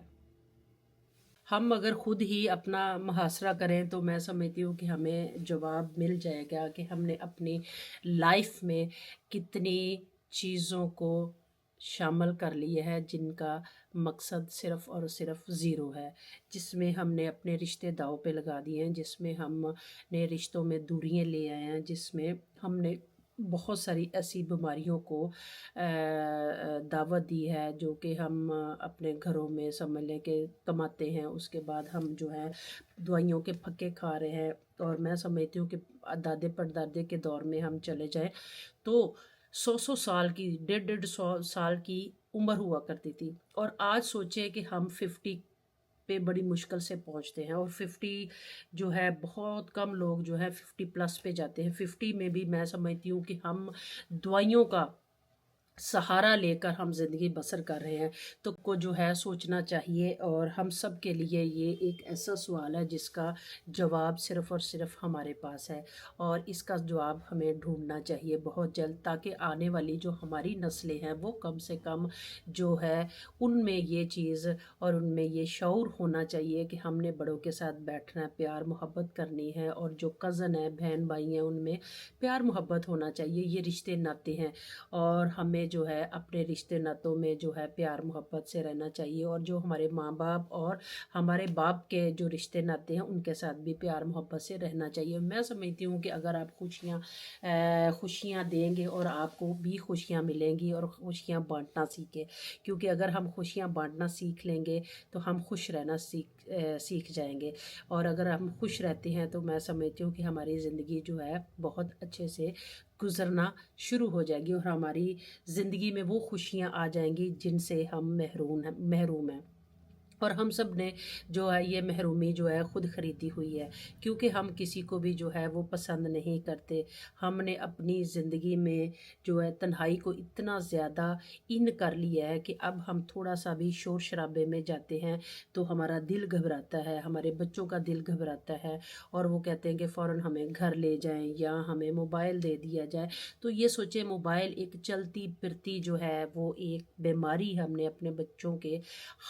ہم اگر خود ہی اپنا محاصرہ کریں تو میں سمجھتی ہوں کہ ہمیں جواب مل جائے گا کہ ہم نے اپنی لائف میں کتنی چیزوں کو شامل کر لیے ہے جن کا مقصد صرف اور صرف زیرو ہے، جس میں ہم نے اپنے رشتے داؤ پہ لگا دیے ہیں، جس میں ہم نے رشتوں میں دوریاں لے آئے ہیں، جس میں ہم نے بہت ساری ایسی بیماریوں کو دعوت دی ہے جو کہ ہم اپنے گھروں میں سمجھ لیں کہ کماتے ہیں، اس کے بعد ہم جو ہے دوائیوں کے پھکے کھا رہے ہیں۔ اور میں سمجھتی ہوں کہ دادے پردادے کے دور میں ہم چلے جائیں تو 100 سال کی 150 150 سال کی عمر ہوا کرتی تھی، اور آج سوچیں کہ ہم 50 پہ بڑی مشکل سے پہنچتے ہیں، اور 50 جو ہے بہت کم لوگ جو ہے 50 پلس پہ جاتے ہیں۔ 50 میں بھی میں سمجھتی ہوں کہ ہم دوائیوں کا سہارا لے کر ہم زندگی بسر کر رہے ہیں، تو کو جو ہے سوچنا چاہیے، اور ہم سب کے لیے یہ ایک ایسا سوال ہے جس کا جواب صرف اور صرف ہمارے پاس ہے، اور اس کا جواب ہمیں ڈھونڈنا چاہیے بہت جلد، تاکہ آنے والی جو ہماری نسلیں ہیں وہ کم سے کم جو ہے ان میں یہ چیز اور ان میں یہ شعور ہونا چاہیے کہ ہم نے بڑوں کے ساتھ بیٹھنا ہے، پیار محبت کرنی ہے، اور جو کزن ہے بہن بھائی ہیں ان میں پیار محبت ہونا چاہیے۔ یہ رشتے ناطے ہیں، اور ہمیں جو ہے اپنے رشتے ناتوں میں جو ہے پیار محبت سے رہنا چاہیے، اور جو ہمارے ماں باپ اور ہمارے باپ کے جو رشتے ناتے ہیں ان کے ساتھ بھی پیار محبت سے رہنا چاہیے۔ میں سمجھتی ہوں کہ اگر آپ خوشیاں دیں گے اور آپ کو بھی خوشیاں ملیں گی، اور خوشیاں بانٹنا سیکھیں، کیونکہ اگر ہم خوشیاں بانٹنا سیکھ لیں گے تو ہم خوش رہنا سیکھ جائیں گے، اور اگر ہم خوش رہتے ہیں تو میں سمجھتی ہوں کہ ہماری زندگی جو ہے بہت اچھے سے گزرنا شروع ہو جائے گی، اور ہماری زندگی میں وہ خوشیاں آ جائیں گی جن سے ہم محروم ہیں۔ اور ہم سب نے جو ہے یہ محرومی جو ہے خود خریدی ہوئی ہے، کیونکہ ہم کسی کو بھی جو ہے وہ پسند نہیں کرتے۔ ہم نے اپنی زندگی میں جو ہے تنہائی کو اتنا زیادہ کر لیا ہے کہ اب ہم تھوڑا سا بھی شور شرابے میں جاتے ہیں تو ہمارا دل گھبراتا ہے، ہمارے بچوں کا دل گھبراتا ہے، اور وہ کہتے ہیں کہ فوراً ہمیں گھر لے جائیں یا ہمیں موبائل دے دیا جائے۔ تو یہ سوچیں، موبائل ایک چلتی پھرتی جو ہے وہ ایک بیماری ہم نے اپنے بچوں کے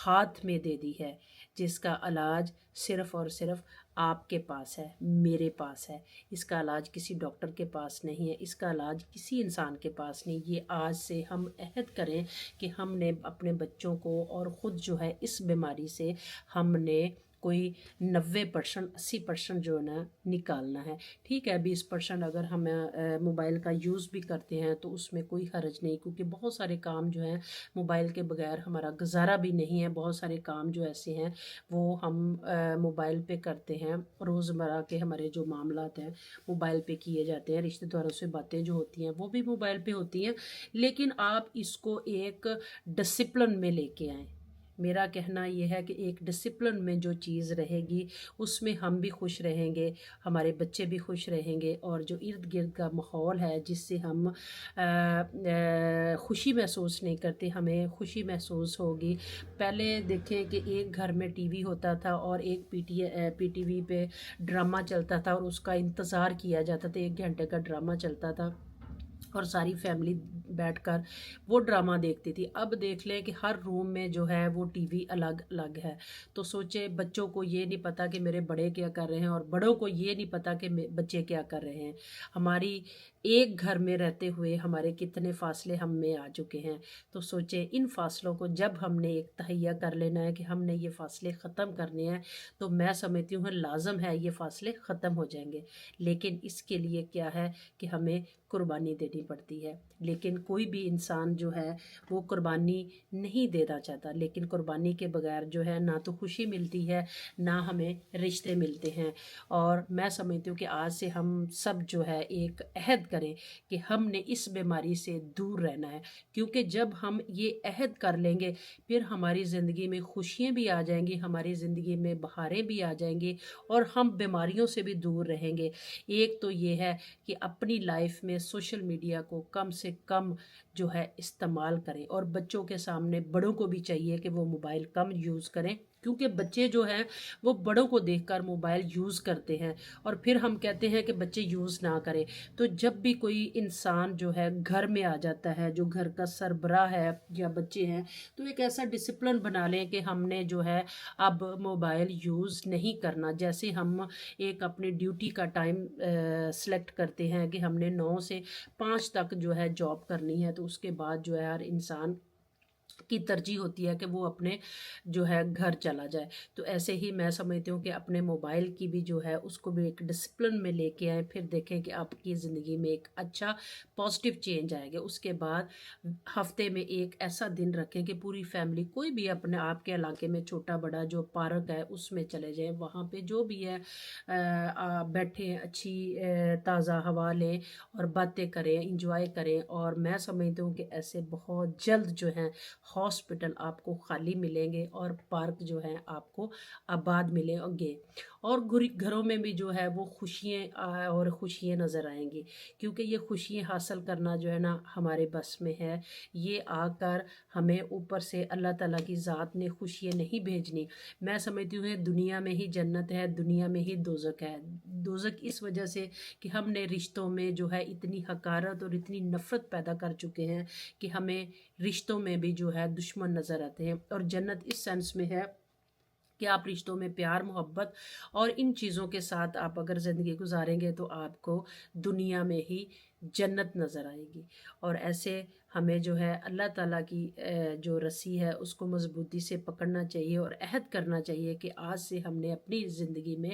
ہاتھ میں دے دی ہے، جس کا علاج صرف اور صرف آپ کے پاس ہے، میرے پاس ہے۔ اس کا علاج کسی ڈاکٹر کے پاس نہیں ہے، اس کا علاج کسی انسان کے پاس نہیں۔ یہ آج سے ہم عہد کریں کہ ہم نے اپنے بچوں کو اور خود جو ہے اس بیماری سے ہم نے کوئی 90% 80% جو ہے نا نکالنا ہے۔ ٹھیک ہے، 20% اگر ہم موبائل کا یوز بھی کرتے ہیں تو اس میں کوئی حرج نہیں، کیونکہ بہت سارے کام جو ہیں موبائل کے بغیر ہمارا گزارا بھی نہیں ہے۔ بہت سارے کام جو ایسے ہیں وہ ہم موبائل پہ کرتے ہیں، روزمرہ کے ہمارے جو معاملات ہیں موبائل پہ کیے جاتے ہیں، رشتہ داروں سے باتیں جو ہوتی ہیں وہ بھی موبائل پہ ہوتی ہیں۔ لیکن آپ اس کو ایک ڈسپلن میں لے کے آئیں۔ میرا کہنا یہ ہے کہ ایک ڈسپلن میں جو چیز رہے گی اس میں ہم بھی خوش رہیں گے، ہمارے بچے بھی خوش رہیں گے، اور جو ارد گرد کا ماحول ہے جس سے ہم خوشی محسوس نہیں کرتے، ہمیں خوشی محسوس ہوگی۔ پہلے دیکھیں کہ ایک گھر میں ٹی وی ہوتا تھا اور ایک پی ٹی وی پہ ڈرامہ چلتا تھا، اور اس کا انتظار کیا جاتا تھا، 1 گھنٹے کا ڈرامہ چلتا تھا، اور ساری فیملی بیٹھ کر وہ ڈرامہ دیکھتی تھی۔ اب دیکھ لیں کہ ہر روم میں جو ہے وہ ٹی وی الگ الگ ہے، تو سوچے بچوں کو یہ نہیں پتہ کہ میرے بڑے کیا کر رہے ہیں، اور بڑوں کو یہ نہیں پتہ کہ بچے کیا کر رہے ہیں۔ ہماری ایک گھر میں رہتے ہوئے ہمارے کتنے فاصلے ہم میں آ چکے ہیں، تو سوچے ان فاصلوں کو جب ہم نے ایک تہیہ کر لینا ہے کہ ہم نے یہ فاصلے ختم کرنے ہیں، تو میں سمجھتی ہوں لازم ہے یہ فاصلے ختم ہو جائیں گے، لیکن اس کے لیے کیا ہے کہ ہمیں قربانی دینی پڑتی ہے۔ لیکن کوئی بھی انسان جو ہے وہ قربانی نہیں دینا چاہتا، لیکن قربانی کے بغیر جو ہے نہ تو خوشی ملتی ہے، نہ ہمیں رشتے ملتے ہیں۔ اور میں سمجھتی ہوں کہ آج سے ہم سب جو ہے ایک عہد کریں کہ ہم نے اس بیماری سے دور رہنا ہے، کیونکہ جب ہم یہ عہد کر لیں گے پھر ہماری زندگی میں خوشیاں بھی آ جائیں گی، ہماری زندگی میں بہاریں بھی آ جائیں گی، اور ہم بیماریوں سے بھی دور رہیں گے۔ ایک تو یہ ہے کہ اپنی لائف میں سوشل میڈیا کو کم سے کم جو ہے استعمال کریں، اور بچوں کے سامنے بڑوں کو بھی چاہیے کہ وہ موبائل کم یوز کریں، کیونکہ بچے جو ہیں وہ بڑوں کو دیکھ کر موبائل یوز کرتے ہیں، اور پھر ہم کہتے ہیں کہ بچے یوز نہ کریں۔ تو جب بھی کوئی انسان جو ہے گھر میں آ جاتا ہے، جو گھر کا سربراہ ہے یا بچے ہیں، تو ایک ایسا ڈسپلن بنا لیں کہ ہم نے جو ہے اب موبائل یوز نہیں کرنا۔ جیسے ہم ایک اپنی ڈیوٹی کا ٹائم سلیکٹ کرتے ہیں کہ ہم نے 9 سے 5 تک جو ہے جاب کرنی ہے، تو اس کے بعد جو ہے ہر انسان کی ترجیح ہوتی ہے کہ وہ اپنے جو ہے گھر چلا جائے۔ تو ایسے ہی میں سمجھتی ہوں کہ اپنے موبائل کی بھی جو ہے اس کو بھی ایک ڈسپلن میں لے کے آئیں، پھر دیکھیں کہ آپ کی زندگی میں ایک اچھا پازیٹیو چینج آئے گا۔ اس کے بعد ہفتے میں ایک ایسا دن رکھیں کہ پوری فیملی، کوئی بھی اپنے آپ کے علاقے میں چھوٹا بڑا جو پارک ہے اس میں چلے جائیں، وہاں پہ جو بھی ہے بیٹھیں، اچھی تازہ ہوا لیں اور باتیں کریں، انجوائے کریں۔ اور میں سمجھتی ہوں کہ ایسے بہت جلد جو ہیں ہاسپٹل آپ کو خالی ملیں گے، اور پارک جو ہیں آپ کو آباد ملیں گے، اور گھروں میں بھی جو ہے وہ خوشیاں نظر آئیں گی، کیونکہ یہ خوشیاں حاصل کرنا جو ہے نا ہمارے بس میں ہے۔ یہ آ کر ہمیں اوپر سے اللہ تعالیٰ کی ذات نے خوشیاں نہیں بھیجنی۔ میں سمجھتی ہوں دنیا میں ہی جنت ہے، دنیا میں ہی دوزخ ہے۔ دوزخ اس وجہ سے کہ ہم نے رشتوں میں جو ہے اتنی حقارت اور اتنی نفرت پیدا کر چکے ہیں کہ ہمیں رشتوں میں بھی جو ہے دشمن نظر آتے ہیں، اور جنت اس سینس میں ہے کہ آپ رشتوں میں پیار محبت اور ان چیزوں کے ساتھ آپ اگر زندگی گزاریں گے تو آپ کو دنیا میں ہی جنت نظر آئے گی۔ اور ایسے ہمیں جو ہے اللہ تعالیٰ کی جو رسی ہے اس کو مضبوطی سے پکڑنا چاہیے، اور عہد کرنا چاہیے کہ آج سے ہم نے اپنی زندگی میں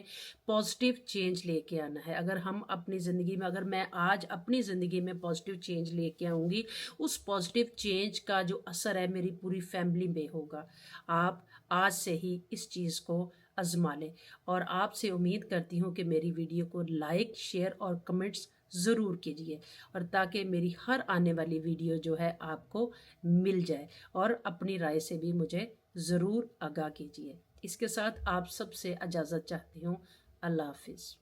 پازیٹیو چینج لے کے آنا ہے۔ اگر ہم اپنی زندگی میں، اگر میں آج اپنی زندگی میں پازیٹیو چینج لے کے آؤں گی، اس پازیٹیو چینج کا جو اثر ہے میری پوری فیملی میں ہوگا۔ آپ آج سے ہی اس چیز کو آزما لیں، اور آپ سے امید کرتی ہوں کہ میری ویڈیو کو لائک، شیئر اور کمنٹس ضرور کیجیے، اور تاکہ میری ہر آنے والی ویڈیو جو ہے آپ کو مل جائے، اور اپنی رائے سے بھی مجھے ضرور آگاہ کیجیے۔ اس کے ساتھ آپ سب سے اجازت چاہتی ہوں۔ اللہ حافظ۔